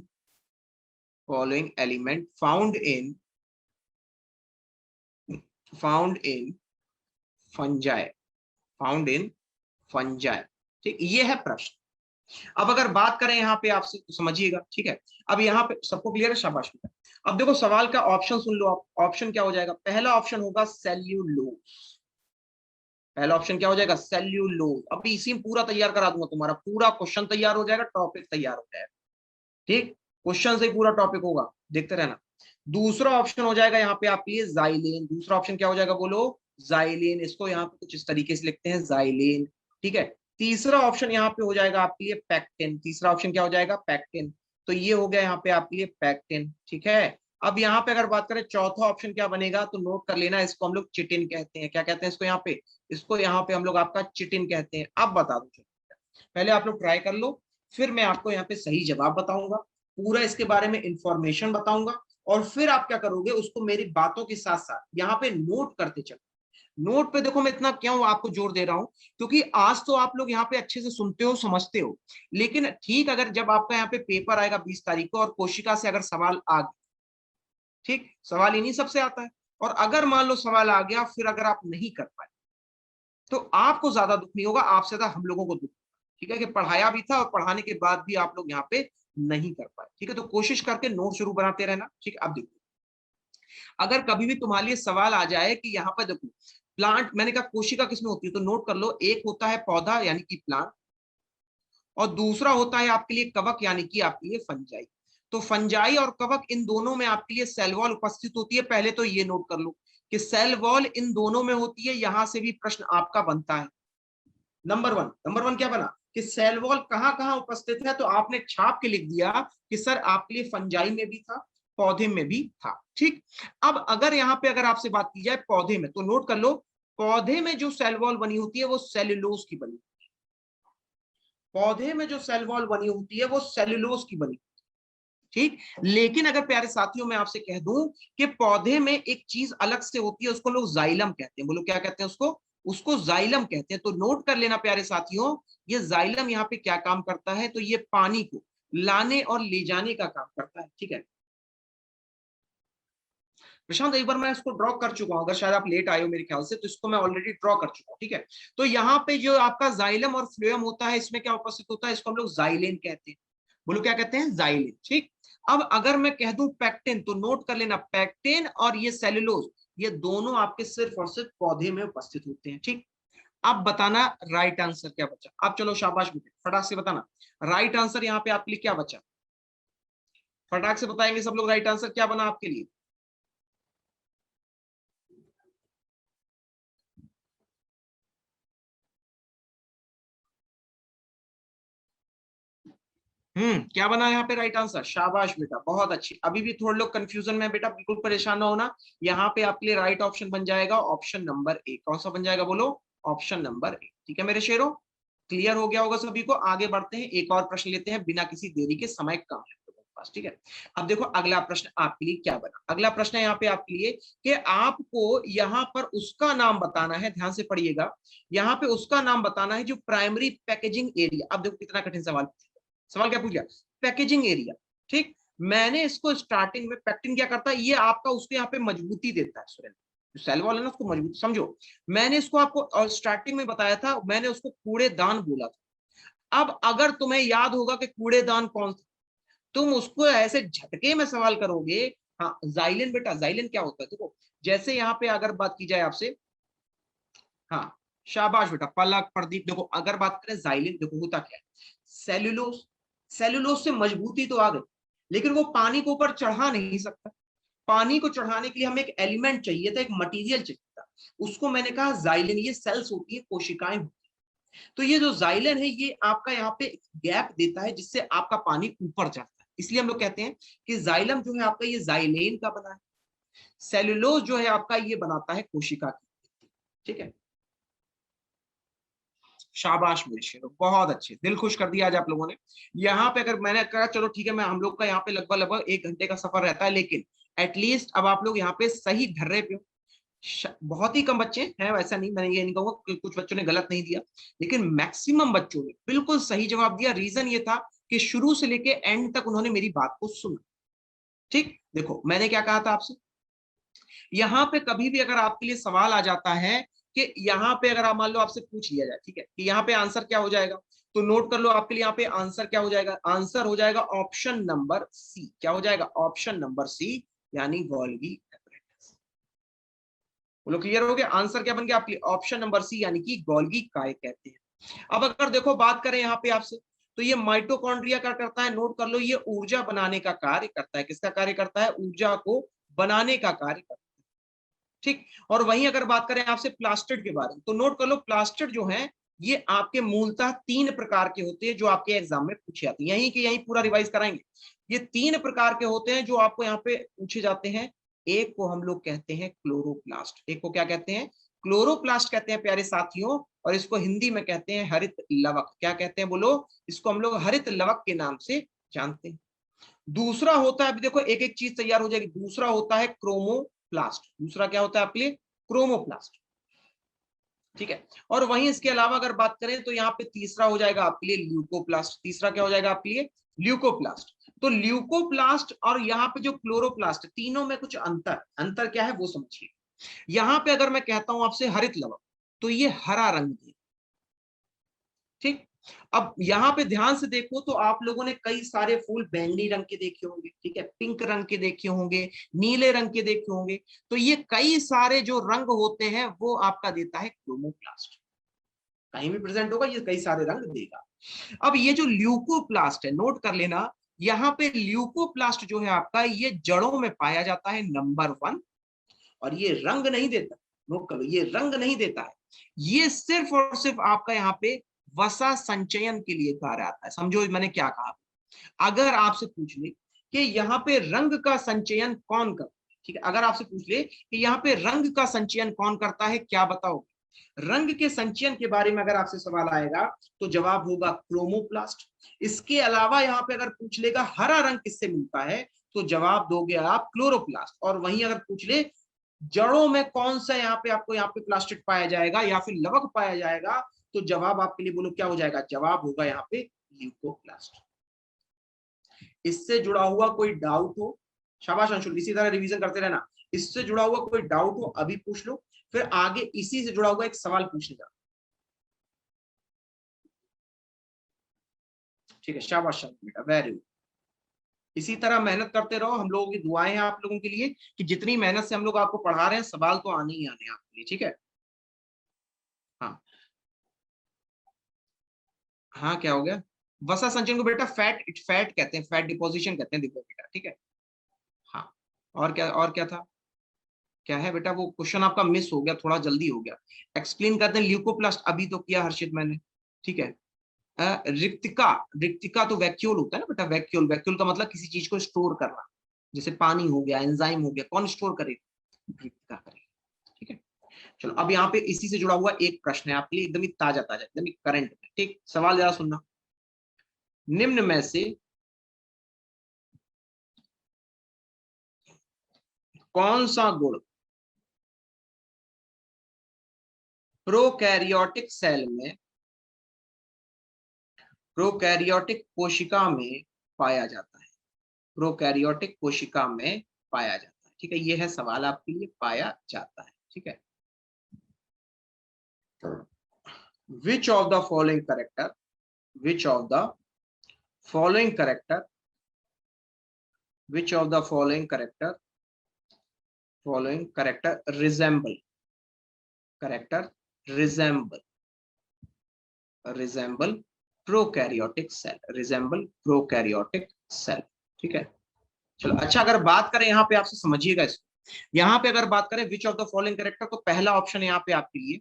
fungi, found in fungi. ठीक, ये है प्रश्न। अब अगर बात करें यहाँ पे आपसे तो समझिएगा। ठीक है, अब यहाँ पे सबको क्लियर है? शाबाश बेटा। अब देखो सवाल का ऑप्शन सुन लो आप। ऑप्शन क्या हो जाएगा? पहला ऑप्शन होगा सेल्यूलोज। पहला ऑप्शन क्या हो जाएगा? सेल्यूलोज। अभी इसी में पूरा तैयार करा दूंगा, तुम्हारा पूरा क्वेश्चन तैयार हो जाएगा, टॉपिक तैयार हो जाएगा। ठीक, क्वेश्चन से ही पूरा टॉपिक होगा, देखते रहना। दूसरा ऑप्शन हो जाएगा यहाँ पे आपके लिए जाइलेन। दूसरा ऑप्शन क्या हो जाएगा? बोलो जाइलेन। इसको यहाँ पे कुछ इस तरीके से लिखते हैं, जाइलेन। ठीक है, तीसरा ऑप्शन यहाँ पे हो जाएगा आपके लिए पैक्टिन। तीसरा ऑप्शन क्या हो जाएगा? पैक्टिन। तो ये हो गया यहाँ पे आपके लिए पैक्टिन। ठीक है, अब यहाँ पे अगर बात करें चौथा ऑप्शन क्या बनेगा, तो नोट कर लेना, इसको हम लोग चिटिन कहते हैं। क्या कहते हैं इसको? यहाँ पे, इसको यहाँ पे हम लोग आपका चिटिन कहते हैं। अब बता दो, पहले आप लोग ट्राई कर लो, फिर मैं आपको यहाँ पे सही जवाब बताऊंगा, पूरा इसके बारे में इंफॉर्मेशन बताऊंगा, और फिर आप क्या करोगे, उसको मेरी बातों के साथ साथ यहाँ पे नोट करते चलो। नोट पे देखो मैं इतना क्यों आपको जोर दे रहा हूं, क्योंकि आज तो आप लोग यहाँ पे अच्छे से सुनते हो, समझते हो, लेकिन ठीक अगर जब आपका यहाँ पे पेपर आएगा 20 तारीख को, और कोशिका से अगर सवाल आ गया, ठीक, सवाल इन्हीं सबसे आता है, और अगर मान लो सवाल आ गया फिर अगर आप नहीं कर पाए, तो आपको ज्यादा दुख नहीं होगा, आपसे ज्यादा हम लोगों को दुख। ठीक है, कि पढ़ाया भी था और पढ़ाने के बाद भी आप लोग यहाँ पे नहीं कर पाए। ठीक है, तो कोशिश करके नोट जरूर बनाते रहना। ठीक है, अब देखो अगर कभी भी तुम्हारे लिए सवाल आ जाए कि यहाँ पर देखो प्लांट, मैंने कहा कोशिका किसमें होती है, तो नोट कर लो, एक होता है पौधा यानी कि प्लांट, और दूसरा होता है आपके लिए कवक यानी कि आपके लिए फंजाई। तो फंजाई और कवक इन दोनों में आपके लिए सेल वॉल उपस्थित होती है। पहले तो ये नोट कर लो कि सेल वॉल इन दोनों में होती है, यहां से भी प्रश्न आपका बनता है। नंबर वन क्या बना कि सेल वॉल कहां कहां उपस्थित है, तो आपने छाप के लिख दिया कि सर आपके लिए फंजाई में भी था, पौधे में भी था। ठीक, अब अगर यहाँ पे अगर आपसे बात की जाए पौधे में, तो नोट कर लो, पौधे में जो सेल वॉल बनी होती है वो सेल्यूलोज की बनी, पौधे में जो सेल वॉल बनी होती है वो सेल्यूलोज की बनी। ठीक, लेकिन अगर प्यारे साथियों मैं आपसे कह दूं कि पौधे में एक चीज अलग से होती है, उसको लोग जाइलम कहते हैं। बोलो क्या कहते हैं उसको? उसको जाइलम कहते हैं। तो नोट कर लेना प्यारे साथियों, ये जाइलम यहाँ पे क्या काम करता है, तो ये पानी को लाने और ले जाने का काम करता है। ठीक है प्रशांत, एक बार मैं इसको ड्रॉ कर चुका हूं, अगर शायद आप लेट आए हो मेरे ख्याल से, तो इसको मैं ऑलरेडी ड्रॉ कर चुका हूं। ठीक है, तो यहाँ पे जो आपका जाइलम और फ्लोएम होता है, इसमें क्या उपस्थित होता है, इसको हम लोग जाइलेन कहते हैं। बोलो क्या कहते हैं? जाइलेन। ठीक, अब अगर मैं कह दूं पैक्टिन, तो नोट कर लेना, पैक्टिन और ये सेलुलोज, ये दोनों आपके सिर्फ और सिर्फ पौधे में उपस्थित होते हैं। ठीक, अब बताना राइट आंसर क्या बचा। अब चलो शाबाश बेटे, फटाक से बताना राइट आंसर यहाँ पे आपके लिए क्या बचा। फटाक से बताएंगे सब लोग, राइट आंसर क्या बना आपके लिए। क्या बना यहाँ पे राइट आंसर। शाबाश बेटा, बहुत अच्छी। अभी भी थोड़े लोग कंफ्यूजन में बेटा, बिल्कुल परेशान ना होना। यहाँ पे आपके लिए राइट ऑप्शन बन जाएगा ऑप्शन नंबर ए। कौन सा बन जाएगा बोलो, ऑप्शन नंबर ए। ठीक है मेरे शेरों, क्लियर हो गया होगा सभी को। आगे बढ़ते हैं, एक और प्रश्न लेते हैं बिना किसी देरी के, समय कम है लोगों के पास। ठीक है, अब देखो अगला प्रश्न आपके लिए क्या बना। अगला प्रश्न है यहाँ पे आपके लिए कि आपको यहाँ पर उसका नाम बताना है, ध्यान से पढ़िएगा। यहाँ पे उसका नाम बताना है जो प्राइमरी पैकेजिंग एरिया। अब देखो कितना कठिन सवाल। सवाल क्या पूछ गया, पैकेजिंग एरिया। ठीक, मैंने इसको स्टार्टिंग में, पैक्टिंग क्या करता है, ये आपका उसको यहाँ पे मजबूती देता है सुरेंद्र, जो सेल वॉल है ना उसको मजबूत समझो। मैंने इसको आपको स्टार्टिंग में बताया था, मैंने उसको कूड़ेदान बोला था। अब अगर तुम्हें याद होगा कि कूड़ेदान कौन सा, तुम उसको ऐसे झटके में सवाल करोगे। हाँ जाइलिन बेटा, जाइलिन क्या होता है देखो, जैसे यहाँ पे अगर बात की जाए आपसे, हाँ शाबाश बेटा पलक प्रदीप, देखो अगर बात करें जाइलिन, देखो होता क्या है, सेल्यूलोज, सेल्यूलोज से मजबूती तो आ गई, लेकिन वो पानी को ऊपर चढ़ा नहीं सकता। पानी को चढ़ाने के लिए हमें एक एलिमेंट चाहिए था, एक मटेरियल चाहिए था, उसको मैंने कहा जाइलिन। ये सेल्स होती है, कोशिकाएं होती है। तो ये जो जाइलिन है ये आपका यहाँ पे गैप देता है, जिससे आपका पानी ऊपर जाता है। इसलिए हम लोग कहते हैं कि जाइलम जो है आपका ये जाइलेन का बना है, सेल्यूलोज जो है आपका ये बनाता है कोशिका की। ठीक है, शाबाश मेरे शेरों, बहुत अच्छे, दिल खुश कर दिया आज आप लोगों ने। यहाँ पे अगर मैंने कहा चलो ठीक है, मैं हम लोग का यहाँ पे लगभग लगभग 1 घंटे का सफर रहता है, लेकिन एटलीस्ट अब आप लोग यहाँ पे सही ढर्रे पे हो। बहुत ही कम बच्चे हैं, वैसा नहीं, मैंने ये नहीं कहूंगा कि कुछ बच्चों ने गलत नहीं दिया, लेकिन मैक्सिमम बच्चों ने बिल्कुल सही जवाब दिया। रीजन ये था कि शुरू से लेके एंड तक उन्होंने मेरी बात को सुना। ठीक, देखो मैंने क्या कहा था आपसे, यहाँ पे कभी भी अगर आपके लिए सवाल आ जाता है कि यहाँ पे अगर आप मान लो आपसे पूछ लिया जाए, ठीक है, कि यहाँ पे आंसर क्या हो जाएगा, तो नोट कर लो आपके लिए यहाँ पे आंसर क्या हो जाएगा। आंसर हो जाएगा ऑप्शन नंबर सी। क्या हो जाएगा, ऑप्शन नंबर सी, यानी गोल्गी एपरेटस। बोलो क्लियर हो गया, आंसर क्या बन गया आपके लिए, ऑप्शन नंबर सी, यानी कि गोल्गी काय कहते हैं। अब अगर देखो बात करें यहाँ पे आपसे, तो ये माइटोकॉन्ड्रिया क्या करता है, नोट कर लो, ये ऊर्जा बनाने का कार्य करता है। किसका कार्य करता है, ऊर्जा को बनाने का कार्य करता है। ठीक, और वहीं अगर बात करें आपसे प्लास्टिड के बारे में, तो नोट कर लो प्लास्टिड जो है ये आपके मूलतः 3 प्रकार के होते हैं, जो आपके एग्जाम में पूछे जाते हैं। यहीं के यहीं पूरा रिवाइज कराएंगे। ये 3 प्रकार के होते हैं जो आपको यहाँ पे पूछे जाते हैं। एक को हम लोग कहते हैं क्लोरोप्लास्ट, एक को क्या कहते हैं, क्लोरोप्लास्ट कहते हैं प्यारे साथियों, और इसको हिंदी में कहते हैं हरित लवक। क्या कहते हैं बोलो, इसको हम लोग हरित लवक के नाम से जानते हैं। दूसरा होता है, अभी देखो एक एक चीज तैयार हो जाएगी, दूसरा होता है क्रोमोप्लास्ट। दूसरा क्या होता है आपके लिए, क्रोमोप्लास्ट। ठीक है, और वहीं इसके अलावा अगर बात करें तो यहाँ पे तीसरा हो जाएगा आपके लिए ल्यूकोप्लास्ट। तीसरा क्या हो जाएगा आपके लिए, ल्यूकोप्लास्ट। तो ल्यूकोप्लास्ट और यहाँ पे जो क्लोरोप्लास्ट, तीनों में कुछ अंतर, अंतर क्या है वो समझिए। यहाँ पे अगर मैं कहता हूं आपसे हरित लवक, तो ये हरा रंग है। ठीक, अब यहाँ पे ध्यान से देखो तो आप लोगों ने कई सारे फूल बैंगनी रंग के देखे होंगे, ठीक है, पिंक रंग के देखे होंगे, नीले रंग के देखे होंगे। तो ये कई सारे जो रंग होते हैं वो आपका देता है क्रोमोप्लास्ट। कहीं भी प्रेजेंट होगा ये कई सारे रंग देगा। अब ये जो ल्यूकोप्लास्ट है, नोट कर लेना, यहाँ पे ल्यूकोप्लास्ट जो है आपका ये जड़ों में पाया जाता है, नंबर 1। और ये रंग नहीं देता, नोट कर लो, ये रंग नहीं देता है, ये सिर्फ और सिर्फ आपका यहाँ पे वसा संचयन के लिए कार्य आता है। समझो मैंने क्या कहा, अगर आपसे पूछ ले कि यहाँ पे रंग का संचयन कौन करता है, ठीक है, अगर आपसे पूछ ले कि यहाँ पे रंग का संचयन कौन करता है, क्या बताओ, रंग के संचयन के बारे में अगर आपसे सवाल आएगा तो जवाब होगा क्रोमोप्लास्ट। इसके अलावा यहाँ पे अगर पूछ लेगा हरा रंग किससे मिलता है, तो जवाब दोगे आप क्लोरोप्लास्ट। और वहीं अगर पूछ ले जड़ों में कौन सा यहाँ पे आपको यहाँ पे प्लास्टिक पाया जाएगा या फिर लवक पाया जाएगा, तो जवाब आपके लिए बोलो क्या हो जाएगा, जवाब होगा यहाँ पे ल्यूकोप्लास्ट। इससे जुड़ा हुआ कोई डाउट हो, शाबाश अंशुल, इसी तरह रिवीजन करते रहना। इससे जुड़ा हुआ कोई डाउट हो अभी पूछ लो, फिर आगे इसी से जुड़ा हुआ एक सवाल पूछने जा। ठीक है, शाबाश शाबाश बेटा, वेरी गुड। इसी तरह मेहनत करते रहो, हम लोगों की दुआएं हैं आप लोगों के लिए कि जितनी मेहनत से हम लोग आपको पढ़ा रहे हैं, सवाल तो आने ही आने हैं आपके लिए। ठीक है, हाँ, हाँ क्या हो गया, वसा संचरण को बेटा फैट फैट कहते हैं, फैट डिपोजिशन कहते हैं, देखो बेटा ठीक है। हाँ और क्या था, क्या है बेटा, वो क्वेश्चन आपका मिस हो गया, थोड़ा जल्दी हो गया। एक्सप्लेन करते हैं ल्यूकोप्लास्ट, अभी तो किया हर्षित मैंने, ठीक है। रिक्तिका, रिक्तिका तो वैक्यूल होता है ना बेटा, वैक्यूल, वैक्यूल का मतलब किसी चीज को स्टोर करना, जैसे पानी हो गया, एंजाइम हो गया, कौन स्टोर करेगा, रिक्तिका करेगा, ठीक है। चलो अब यहाँ पे इसी से जुड़ा हुआ एक प्रश्न है आपके लिए, एकदम ही ताजा ताजा, एकदम ही करंट में, ठीक। सवाल जरा सुनना, निम्न में से कौन सा गुण प्रोकैरियोटिक सेल में, प्रोकैरियोटिक कोशिका में पाया जाता है, प्रोकैरियोटिक कोशिका में पाया जाता है, ठीक है। ये है सवाल आपके लिए, पाया जाता है, ठीक है। Which of the following character, which of the following character, which of the following character, following character resemble, character resemble, resemble prokaryotic cell, resemble prokaryotic cell, ठीक है। चलो अच्छा, अगर बात करें यहाँ पे, आपसे समझिएगा इसको, यहाँ पे अगर बात करें विच ऑफ द फॉलोइंग करेक्टर, तो पहला ऑप्शन यहाँ पे आपके लिए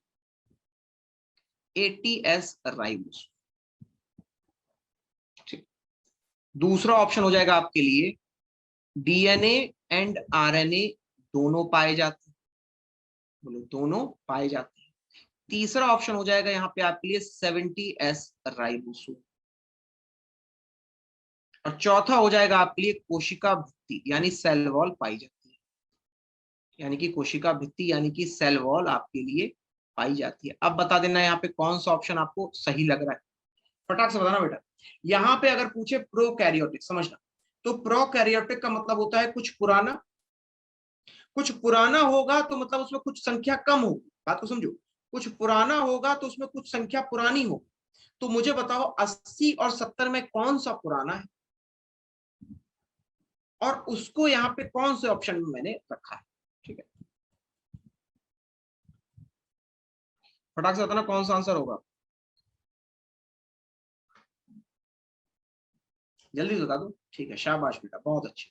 एटीएस राइबोस, ठीक। दूसरा ऑप्शन हो जाएगा आपके लिए डीएनए एंड आरएनए दोनों पाए जाते हैं, बोलो दोनों पाए जाते हैं। तीसरा ऑप्शन हो जाएगा यहाँ पे आपके लिए 70S राइबोसोम, और चौथा हो जाएगा आपके लिए कोशिका भित्ति यानी सेल वॉल पाई जाती है, यानी कि कोशिका भित्ति यानी कि सेल वॉल आपके लिए पाई जाती है। अब बता देना यहाँ पे कौन सा ऑप्शन आपको सही लग रहा है, फटाक से बताना बेटा। यहाँ पे अगर पूछे प्रोकैरियोटिक, समझना, तो प्रोकैरियोटिक का मतलब होता है कुछ पुराना, कुछ पुराना होगा तो मतलब उसमें कुछ संख्या कम होगी, बात को समझो, कुछ पुराना होगा तो उसमें कुछ संख्या पुरानी होगी। तो मुझे बताओ 80 और 70 में कौन सा पुराना है, और उसको यहाँ पे कौन से ऑप्शन में मैंने रखा है, ठीक है। फटाक से बताना कौन सा आंसर होगा, जल्दी बता दो, ठीक है, शाबाश बेटा, बहुत अच्छे।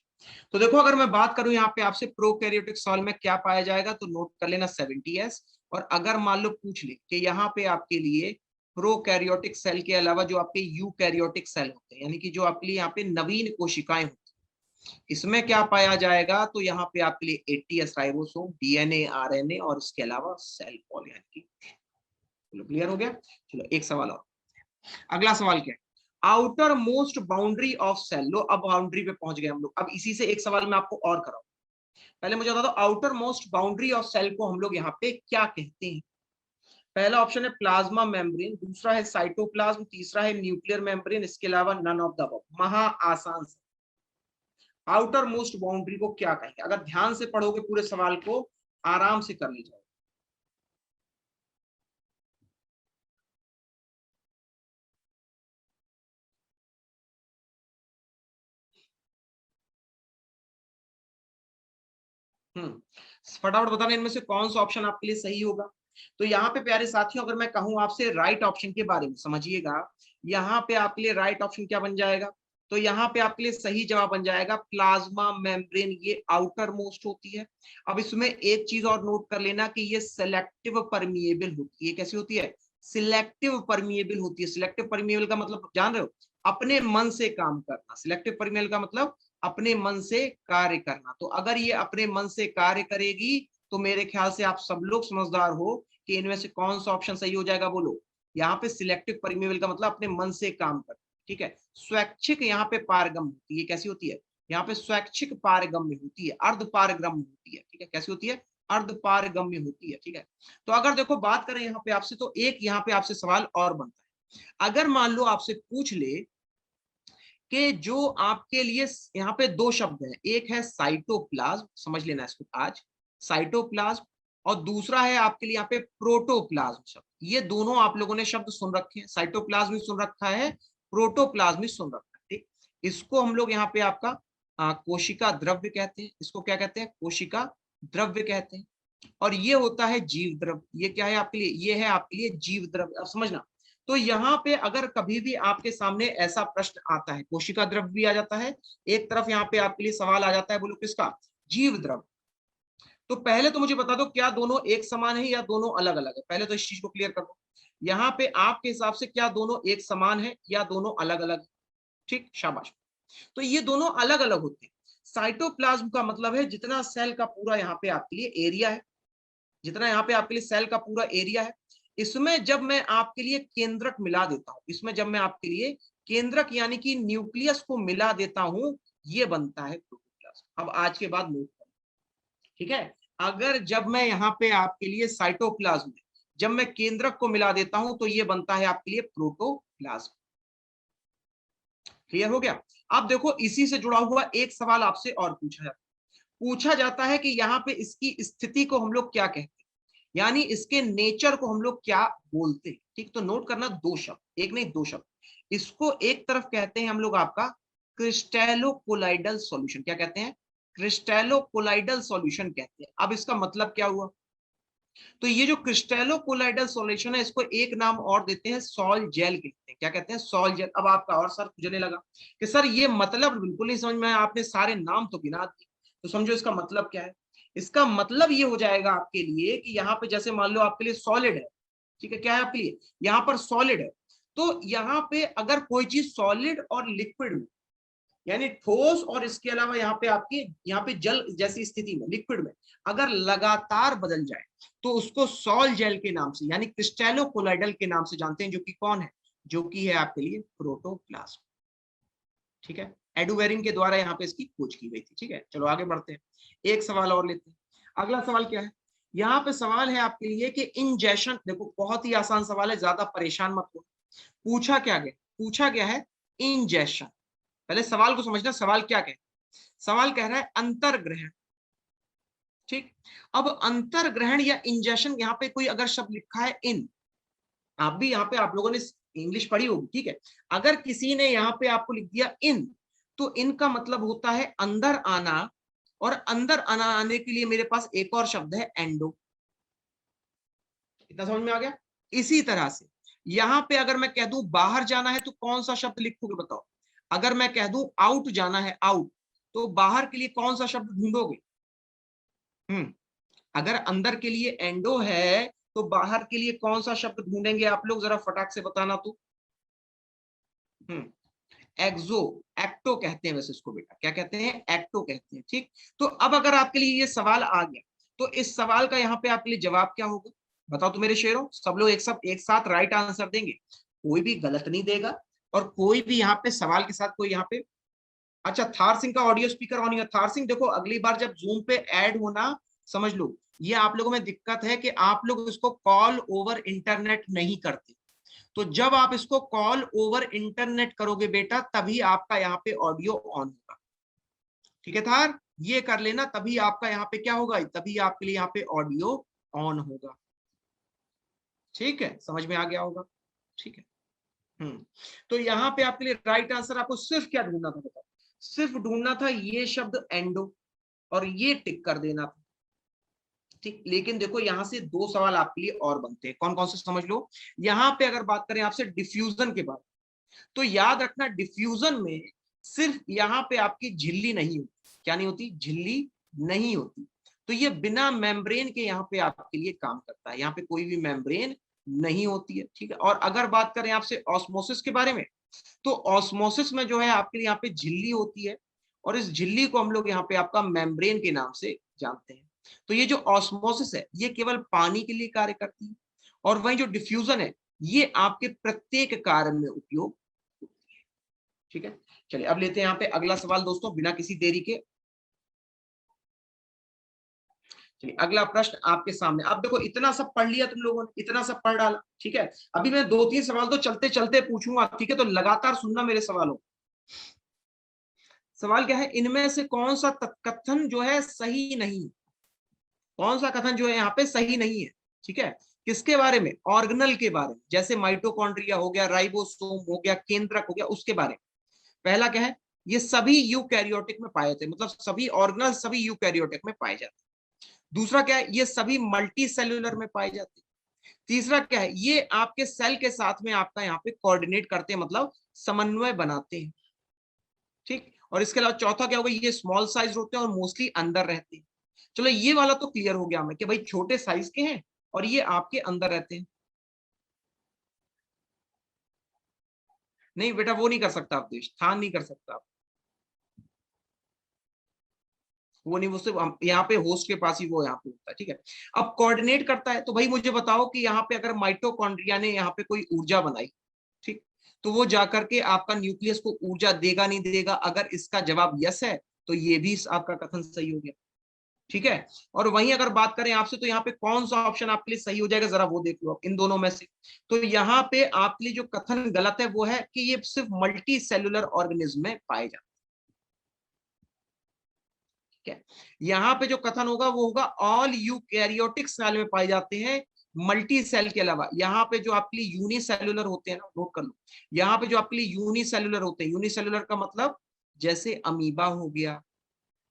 तो देखो अगर मैं बात करूं यहाँ पे आपसे प्रोकैरियोटिक सेल में क्या पाया जाएगा, तो नोट कर लेना 70S। और अगर मान लो पूछ ले कि यहाँ पे आपके लिए प्रोकैरियोटिक सेल के अलावा जो आपके यूकैरियोटिक सेल होते हैं, यानी कि जो आपके लिए यहाँ पे नवीन कोशिकाएं होती हैं, इसमें क्या पाया जाएगा, तो यहाँ पे आपके लिए 80S राइबोसोम, डीएनए, आरएनए, और इसके अलावा सेल वॉल, यानी कि, चलो क्लियर हो गया। चलो एक सवाल और, अगला सवाल क्या है, outermost boundary of cell, लो अब बाउंड्री पे पहुंच गए हम लोग। अब इसी से एक सवाल मैं आपको और कराऊं, पहले मुझे बता दो outermost boundary of cell को हम लोग यहाँ पे क्या कहते हैं। पहला ऑप्शन है प्लाज्मा मेम्ब्रेन, दूसरा है साइटोप्लाज्म, तीसरा है न्यूक्लियर मेम्ब्रेन, इसके अलावा नन ऑफ द अबव। महा आसान से, आउटर मोस्ट बाउंड्री को क्या कहेंगे, अगर ध्यान से पढ़ोगे पूरे सवाल को आराम से कर लीजिए। फटाफट बताना इनमें से कौन सा ऑप्शन आपके लिए सही होगा। तो यहाँ पे प्यारे साथियों, अगर मैं कहूं आपसे राइट ऑप्शन के बारे में, समझिएगा, यहाँ पे आपके लिए राइट ऑप्शन क्या बन जाएगा, तो यहाँ पे आपके लिए सही जवाब बन जाएगा प्लाज्मा मेम्ब्रेन, ये आउटर मोस्ट होती है। अब इसमें एक चीज और नोट कर लेना कि ये सिलेक्टिव परमिएबल होती है, कैसी होती है, सिलेक्टिव परमिएबल होती है। सिलेक्टिव परमिएबल का मतलब जान रहे हो, अपने मन से काम करना, सिलेक्टिव परमिएबल का मतलब अपने मन से कार्य करना। तो अगर ये अपने मन से कार्य करेगी तो मेरे ख्याल से आप सब लोग समझदार हो कि इनमें से कौन सा ऑप्शन सही हो जाएगा, बोलो। यहाँ पे सिलेक्टिव परमिएबल का मतलब अपने मन से काम करना, ठीक है। स्वैच्छिक यहाँ पे पारगम होती है, कैसी होती है, यहाँ पे स्वैच्छिक पारगम्य होती है, अर्ध पारगम्य होती है, ठीक है, कैसी होती है, अर्ध पारगम्य होती है, ठीक है। तो अगर देखो बात करें यहाँ पे आपसे, तो एक यहाँ पे आपसे सवाल और बनता है, अगर मान लो आपसे पूछ ले कि जो आपके लिए यहाँ पे दो शब्द हैं, एक है साइटोप्लाज्म, समझ लेना इसको आज, साइटोप्लाज्म, और दूसरा है आपके लिए यहाँ पे प्रोटोप्लाज्म शब्द। ये दोनों आप लोगों ने शब्द सुन रखे हैं, साइटोप्लाज्म भी सुन रखा है, प्रोटोप्लाज्म भी सुन रखा है, ठीक। इसको हम लोग यहाँ पे आपका कोशिका द्रव्य कहते हैं, इसको क्या कहते हैं, कोशिका द्रव्य कहते हैं। और ये होता है जीव द्रव्य, ये क्या है आपके लिए, ये है आपके लिए जीव द्रव्य। अब समझना, तो यहाँ पे अगर कभी भी आपके सामने ऐसा प्रश्न आता है, कोशिका द्रव्य भी आ जाता है, एक तरफ यहाँ पे आपके लिए सवाल आ जाता है, बोलो किसका, जीव द्रव्य। तो पहले तो मुझे बता दो क्या दोनों एक समान है या दोनों अलग अलग है, पहले तो इस चीज को क्लियर कर दो। यहाँ पे आपके हिसाब से क्या दोनों एक समान है या दोनों अलग अलग है? ठीक, शाबाश। तो ये दोनों अलग अलग होते हैं। साइटोप्लाज्म का मतलब है जितना सेल का पूरा यहाँ पे आपके लिए एरिया है, जितना यहाँ पे आपके लिए सेल का पूरा एरिया है, इसमें जब मैं आपके लिए केंद्रक मिला देता हूं, इसमें जब मैं आपके लिए केंद्रक यानी कि न्यूक्लियस को मिला देता हूं, ये बनता है प्रोटोप्लाज्म। अब आज के बाद नोट करें, ठीक है। अगर जब मैं यहाँ पे आपके लिए साइटोप्लाज्म में जब मैं केंद्रक को मिला देता हूं तो ये बनता है आपके लिए प्रोटोप्लाज्म। क्लियर हो गया? अब देखो इसी से जुड़ा हुआ एक सवाल आपसे और पूछा जाता है कि यहाँ पे इसकी स्थिति को हम लोग क्या कहते हैं, यानी इसके नेचर को हम लोग क्या बोलते हैं। ठीक, तो नोट करना दो शब्द, एक नहीं दो शब्द। इसको एक तरफ कहते हैं हम लोग आपका क्रिस्टलोकोलाइडल सॉल्यूशन। क्या कहते हैं? क्रिस्टलोकोलाइडल सॉल्यूशन कहते हैं। अब इसका मतलब क्या हुआ? तो ये जो क्रिस्टलोकोलाइडल सॉल्यूशन है, इसको एक नाम और देते हैं, सॉल जेल कहते हैं। क्या कहते हैं? Sol gel. अब आपका और सर खुजने लगा कि सर ये मतलब बिल्कुल नहीं समझ में आया, आपने सारे नाम तो गिना दिए, तो समझो इसका मतलब क्या है। इसका मतलब ये हो जाएगा आपके लिए कि यहाँ पे जैसे मान लो आपके लिए सॉलिड है, ठीक है, क्या है आपके लिए यहाँ पर सॉलिड है, तो यहाँ पे अगर कोई चीज सॉलिड और लिक्विड में, यानी ठोस और इसके अलावा यहाँ पे आपकी यहाँ पे जल जैसी स्थिति में, लिक्विड में अगर लगातार बदल जाए तो उसको सॉल जेल के नाम से यानी क्रिस्टलोकोलाइडल के नाम से जानते हैं, जो कि कौन है, जो कि है आपके लिए प्रोटोप्लाज्म। ठीक है, एडुवेरिन के द्वारा यहाँ पे इसकी खोज की गई थी। ठीक है, चलो आगे बढ़ते हैं, एक सवाल और लेते हैं। अगला सवाल क्या है, यहाँ पे सवाल है आपके लिए कि इंजेक्शन, देखो बहुत ही आसान सवाल है, ज्यादा परेशान मत हो। पूछा गया है इंजेक्शन। पहले सवाल को समझना, सवाल क्या कह, सवाल कह रहा है अंतर्ग्रहण। ठीक, अब अंतर्ग्रहण या इंजेक्शन, यहाँ पे कोई अगर शब्द लिखा है इन, आप भी यहाँ पे आप लोगों ने इंग्लिश पढ़ी होगी, ठीक है, अगर किसी ने यहाँ पे आपको लिख दिया इन, तो इन का मतलब होता है अंदर आना, और अंदर आने के लिए मेरे पास एक और शब्द है एंडो। इतना समझ में आ गया? इसी तरह से यहाँ पे अगर मैं कह दूं बाहर जाना है तो कौन सा शब्द लिखोगे बताओ? अगर मैं कह दूं आउट जाना है, आउट, तो बाहर के लिए कौन सा शब्द ढूंढोगे? अगर अंदर के लिए एंडो है तो बाहर के लिए कौन सा शब्द ढूंढेंगे आप लोग, जरा फटाक से बताना तो। एक्सो, एक्टो कहते हैं वैसे इसको बेटा, क्या कहते हैं? एक्टो कहते हैं। ठीक, तो अब अगर आपके लिए ये सवाल आ गया तो इस सवाल का यहाँ पे आपके लिए जवाब क्या होगा बताओ तो मेरे शेरों। सब लोग एक साथ राइट आंसर देंगे, कोई भी गलत नहीं देगा, और कोई भी यहाँ पे सवाल के साथ कोई यहाँ पे, अच्छा थार सिंह का ऑडियो स्पीकर ऑन है। थार सिंह देखो अगली बार जब जूम पे ऐड होना, समझ लो ये आप लोगों में दिक्कत है कि आप लोग इसको कॉल ओवर इंटरनेट नहीं करते, तो जब आप इसको कॉल ओवर इंटरनेट करोगे बेटा तभी आपका यहाँ पे ऑडियो ऑन होगा। ठीक है थार, ये कर लेना, तभी आपका यहाँ पे क्या होगा, तभी आपके लिए यहाँ पे ऑडियो ऑन होगा। ठीक है, समझ में आ गया होगा? ठीक है। तो यहाँ पे आपके लिए राइट आंसर आपको सिर्फ क्या ढूंढना था बताओ? सिर्फ ढूंढना था ये शब्द एंडो, और ये टिक कर देना था। ठीक, लेकिन देखो यहाँ से दो सवाल आपके लिए और बनते हैं, कौन कौन से समझ लो। यहाँ पे अगर बात करें आपसे डिफ्यूजन के बारे में, तो याद रखना डिफ्यूजन में सिर्फ यहाँ पे आपकी झिल्ली नहीं होती। क्या नहीं होती? झिल्ली नहीं होती। तो ये बिना मेम्ब्रेन के यहाँ पे आपके लिए काम करता है, यहाँ पे कोई भी मेम्ब्रेन नहीं होती है। ठीक है, और अगर बात करें आपसे ऑस्मोसिस के बारे में, तो ऑस्मोसिस में जो है आपके लिए यहाँ पे झिल्ली होती है, और इस झिल्ली को हम लोग यहाँ पे आपका मेम्ब्रेन के नाम से जानते हैं। तो ये जो ऑस्मोसिस है ये केवल पानी के लिए कार्य करती है, और वही जो डिफ्यूजन है ये आपके प्रत्येक कार्य में उपयोग होती है। ठीक है, चलिए अब लेते हैं यहाँ पे अगला सवाल दोस्तों, बिना किसी देरी के। चलिए अगला प्रश्न आपके सामने। अब देखो इतना सब पढ़ लिया तुम लोगों ने, इतना सब पढ़ डाला, ठीक है, अभी मैं दो तीन सवाल तो चलते चलते पूछूंगा, ठीक है, तो लगातार सुनना मेरे सवालों। सवाल क्या है, इनमें से कौन सा कथन जो है सही नहीं, कौन सा कथन जो है यहाँ पे सही नहीं है? ठीक है, किसके बारे में? ऑर्गेनल के बारे में, जैसे माइटोकॉन्ड्रिया हो गया, राइबोसोम हो गया, केंद्रक हो गया, उसके बारे में। पहला क्या है, ये सभी यूकैरियोटिक में पाए जाते हैं, मतलब सभी ऑर्गेनल सभी यूकैरियोटिक में पाए जाते हैं। दूसरा क्या है, ये सभी मल्टी सेल्यूलर में पाए जाते हैं। तीसरा क्या है, ये आपके सेल के साथ में आपका यहाँ पे कोऑर्डिनेट करते हैं, मतलब समन्वय बनाते हैं, ठीक। और इसके अलावा चौथा क्या होगा, ये स्मॉल साइज होते हैं और मोस्टली अंदर रहते हैं। चलो ये वाला तो क्लियर हो गया हमें कि भाई छोटे साइज के हैं और ये आपके अंदर रहते हैं। नहीं बेटा वो नहीं कर सकता आप, देश स्थान नहीं कर सकता आप, वो नहीं, वो सिर्फ यहाँ पे होस्ट के पास ही वो यहाँ पे होता है, ठीक है। अब कोऑर्डिनेट करता है, तो भाई मुझे बताओ कि यहाँ पे अगर माइटोकॉन्ड्रिया ने यहाँ पे कोई ऊर्जा बनाई, ठीक, तो वो जाकर के आपका न्यूक्लियस को ऊर्जा देगा नहीं देगा, अगर इसका जवाब यस है तो ये भी आपका कथन सही हो गया, ठीक है। और वहीं अगर बात करें आपसे, तो यहाँ पे कौन सा ऑप्शन आपके लिए सही हो जाएगा, जरा वो देख लो इन दोनों में से। तो यहाँ पे आपके लिए जो कथन गलत है वो है कि ये सिर्फ मल्टी सेलुलर ऑर्गेनिज्म में पाए जाते हैं, ठीक है। यहाँ पे जो कथन होगा वो होगा ऑल यूकैरियोटिक सेल में पाए जाते हैं, मल्टी सेल के अलावा। यहाँ पे जो आपके लिए यूनिसेलुलर होते हैं ना, नोट कर लो, यहाँ पे जो आपके लिए यूनिसेलुलर होते हैं, यूनिसेलुलर का मतलब जैसे अमीबा हो गया,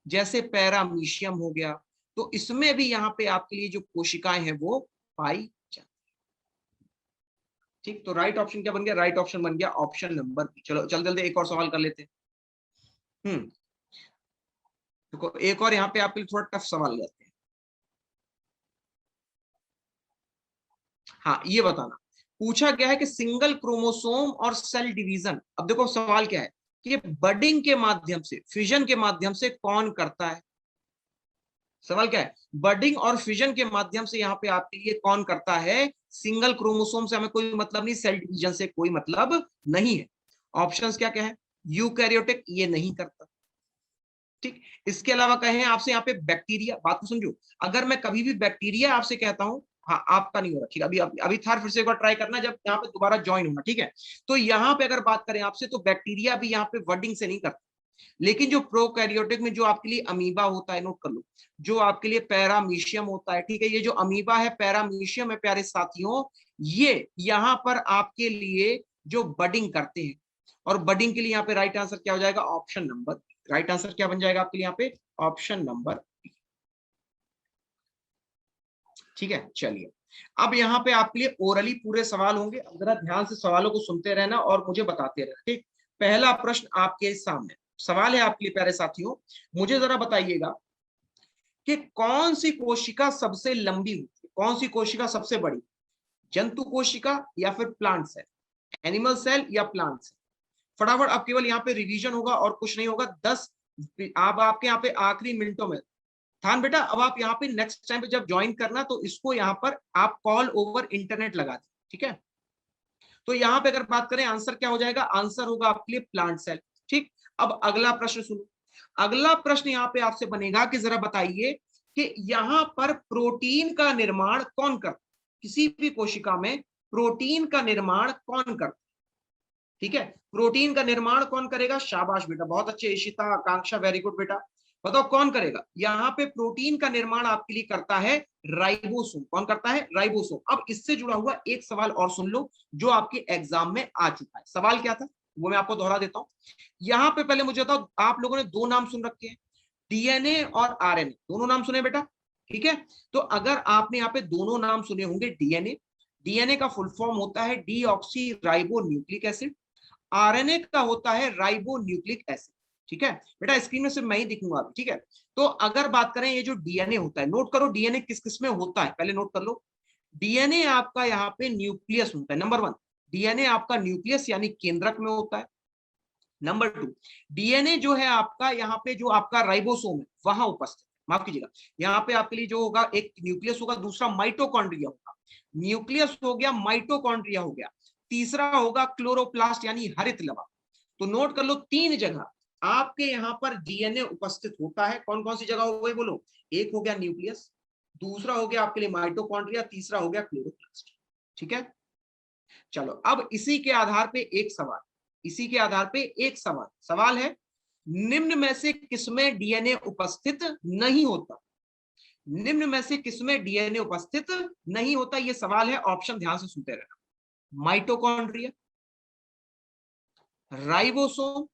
जैसे पैरामीशियम हो गया, तो इसमें भी यहाँ पे आपके लिए जो कोशिकाएं हैं वो पाई जाती, ठीक। तो राइट ऑप्शन क्या बन गया, राइट ऑप्शन बन गया ऑप्शन नंबर बी। चलो जल्दी जल्दी एक और सवाल कर लेते हैं। देखो एक और यहाँ पे आपके लिए थोड़ा टफ सवाल लेते हैं। हाँ ये बताना, पूछा गया है कि सिंगल क्रोमोसोम और सेल डिवीजन, अब देखो सवाल क्या है कि बडिंग के माध्यम से, फिजन के माध्यम से कौन करता है। सवाल क्या है, बडिंग और फिजन के माध्यम से यहाँ पे आपके लिए कौन करता है। सिंगल क्रोमोसोम से हमें कोई मतलब नहीं, सेल डिवीजन से कोई मतलब नहीं है। ऑप्शंस क्या क्या है, यूकैरियोटिक ये नहीं करता, ठीक। इसके अलावा कहें आपसे यहाँ पे बैक्टीरिया, बात को समझो, अगर मैं कभी भी बैक्टीरिया आपसे कहता हूं, हाँ आपका नहीं हो रहा, ठीक है, अभी अभी थार फिर से एक बार ट्राई करना जब यहाँ पे दोबारा ज्वाइन होना, ठीक है। तो यहाँ पे अगर बात करें आपसे, तो बैक्टीरिया भी यहाँ पे वर्डिंग से नहीं करता, लेकिन जो प्रोकैरियोटिक में जो आपके लिए अमीबा होता है, नोट कर लो, जो आपके लिए पैरामीशियम होता है, ठीक है, ये जो अमीबा है, पैरामीशियम है प्यारे साथियों, ये यहाँ पर आपके लिए जो बडिंग करते हैं, और बडिंग के लिए यहाँ पे राइट आंसर क्या हो जाएगा, ऑप्शन नंबर, राइट आंसर क्या बन जाएगा आपके लिए यहाँ पे, ऑप्शन नंबर, ठीक है। चलिए अब यहाँ पे आपके लिए ओरली पूरे सवाल होंगे, अब जरा ध्यान से सवालों को सुनते रहना और मुझे बताते रहना, ठीक। पहला प्रश्न आपके सामने सवाल है आपके लिए प्यारे साथियों, मुझे जरा बताइएगा कि कौन सी कोशिका सबसे लंबी होती है, कौन सी कोशिका सबसे बड़ी, जंतु कोशिका या फिर प्लांट सेल, एनिमल सेल या प्लांट सेल। फटाफट अब केवल यहाँ पे रिवीजन होगा और कुछ नहीं होगा, 10 आप आपके यहाँ पे आखिरी मिनटों में थान बेटा, अब आप यहाँ पे नेक्स्ट टाइम पे जब ज्वाइन करना तो इसको यहाँ पर आप कॉल ओवर इंटरनेट लगा दें, ठीक है। तो यहाँ पे अगर बात करें आंसर क्या हो जाएगा, आंसर होगा आपके लिए प्लांट सेल, ठीक। अब अगला प्रश्न सुनो, अगला प्रश्न यहाँ पे आपसे बनेगा कि जरा बताइए कि यहाँ पर प्रोटीन का निर्माण कौन करता, किसी भी कोशिका में प्रोटीन का निर्माण कौन करता, ठीक है। प्रोटीन का निर्माण कौन करेगा, शाबाश बेटा बहुत अच्छे, इशिता आकांक्षा वेरी गुड बेटा, बताओ कौन करेगा। यहाँ पे प्रोटीन का निर्माण आपके लिए करता है राइबोसोम, कौन करता है, राइबोसोम। अब इससे जुड़ा हुआ एक सवाल और सुन लो जो आपके एग्जाम में आ चुका है, सवाल क्या था वो मैं आपको दोहरा देता हूं। यहाँ पे पहले मुझे बताओ, आप लोगों ने दो नाम सुन रखे हैं, डीएनए और आरएनए, दोनों नाम सुने बेटा, ठीक है। तो अगर आपने यहाँ पे दोनों नाम सुने होंगे, डीएनए, डीएनए का फुल फॉर्म होता है deoxy ribo nucleic acid, RNA का होता है राइबो न्यूक्लिक एसिड, ठीक है बेटा, स्क्रीन में सिर्फ मैं ही दिखूंगा, ठीक है। तो अगर बात करें ये जो डीएनए होता है, नोट करो डीएनए किस किस में होता है, पहले नोट कर लो। डीएनए आपका यहाँ पे न्यूक्लियस होता है, नंबर 1, डीएनए आपका न्यूक्लियस यानी केंद्रक में होता है। नंबर 2, डीएनए जो है आपका यहाँ पे जो आपका राइबोसोम है वहां उपस्थित, माफ कीजिएगा, यहाँ पे आपके लिए जो होगा एक न्यूक्लियस होगा, दूसरा माइटोकॉन्ड्रिया होगा, न्यूक्लियस हो गया, माइटोकॉन्ड्रिया हो गया, तीसरा होगा क्लोरोप्लास्ट यानी हरित लवा। तो नोट कर लो 3 जगह आपके यहाँ पर डीएनए उपस्थित होता है, कौन कौन सी जगह हो गई बोलो, एक हो गया न्यूक्लियस, दूसरा हो गया आपके लिए माइटोकॉन्ड्रिया, तीसरा हो गया क्लोरोप्लास्ट, ठीक है। चलो अब इसी के आधार पे एक सवाल, इसी के आधार पे एक सवाल, सवाल है निम्न में से किसमें डीएनए उपस्थित नहीं होता, निम्न में से किसमें डीएनए उपस्थित नहीं होता, ये सवाल है, ऑप्शन ध्यान से सुनते रहना, माइटोकॉन्ड्रिया, राइबोसोम,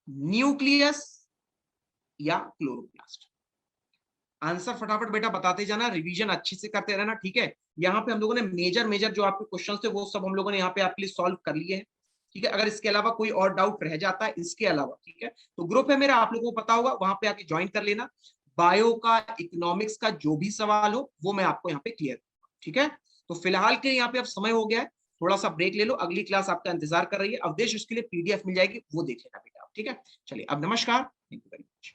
न्यूक्लियस या क्लोरोप्लास्ट। आंसर फटाफट बेटा बताते जाना, रिवीजन अच्छे से करते रहना, ठीक है। यहाँ पे हम लोगों ने मेजर मेजर जो आपके क्वेश्चन थे वो सब हम लोगों ने यहाँ पे आपके लिए सॉल्व कर लिए हैं, ठीक है। अगर इसके अलावा कोई और डाउट रह जाता है इसके अलावा, ठीक है, तो ग्रुप है मेरा, आप लोगों को पता होगा, वहां पे आके ज्वाइन कर लेना। बायो का, इकोनॉमिक्स का जो भी सवाल हो वो मैं आपको यहाँ पे क्लियर करूंगा, ठीक है। तो फिलहाल के यहाँ पे अब समय हो गया है, थोड़ा सा ब्रेक ले लो, अगली क्लास आपका इंतजार कर रही है। अवधेश उसके लिए पीडीएफ मिल जाएगी, वो देख लेना बेटा, ठीक है। चलिए अब नमस्कार, थैंक यू वेरी मच।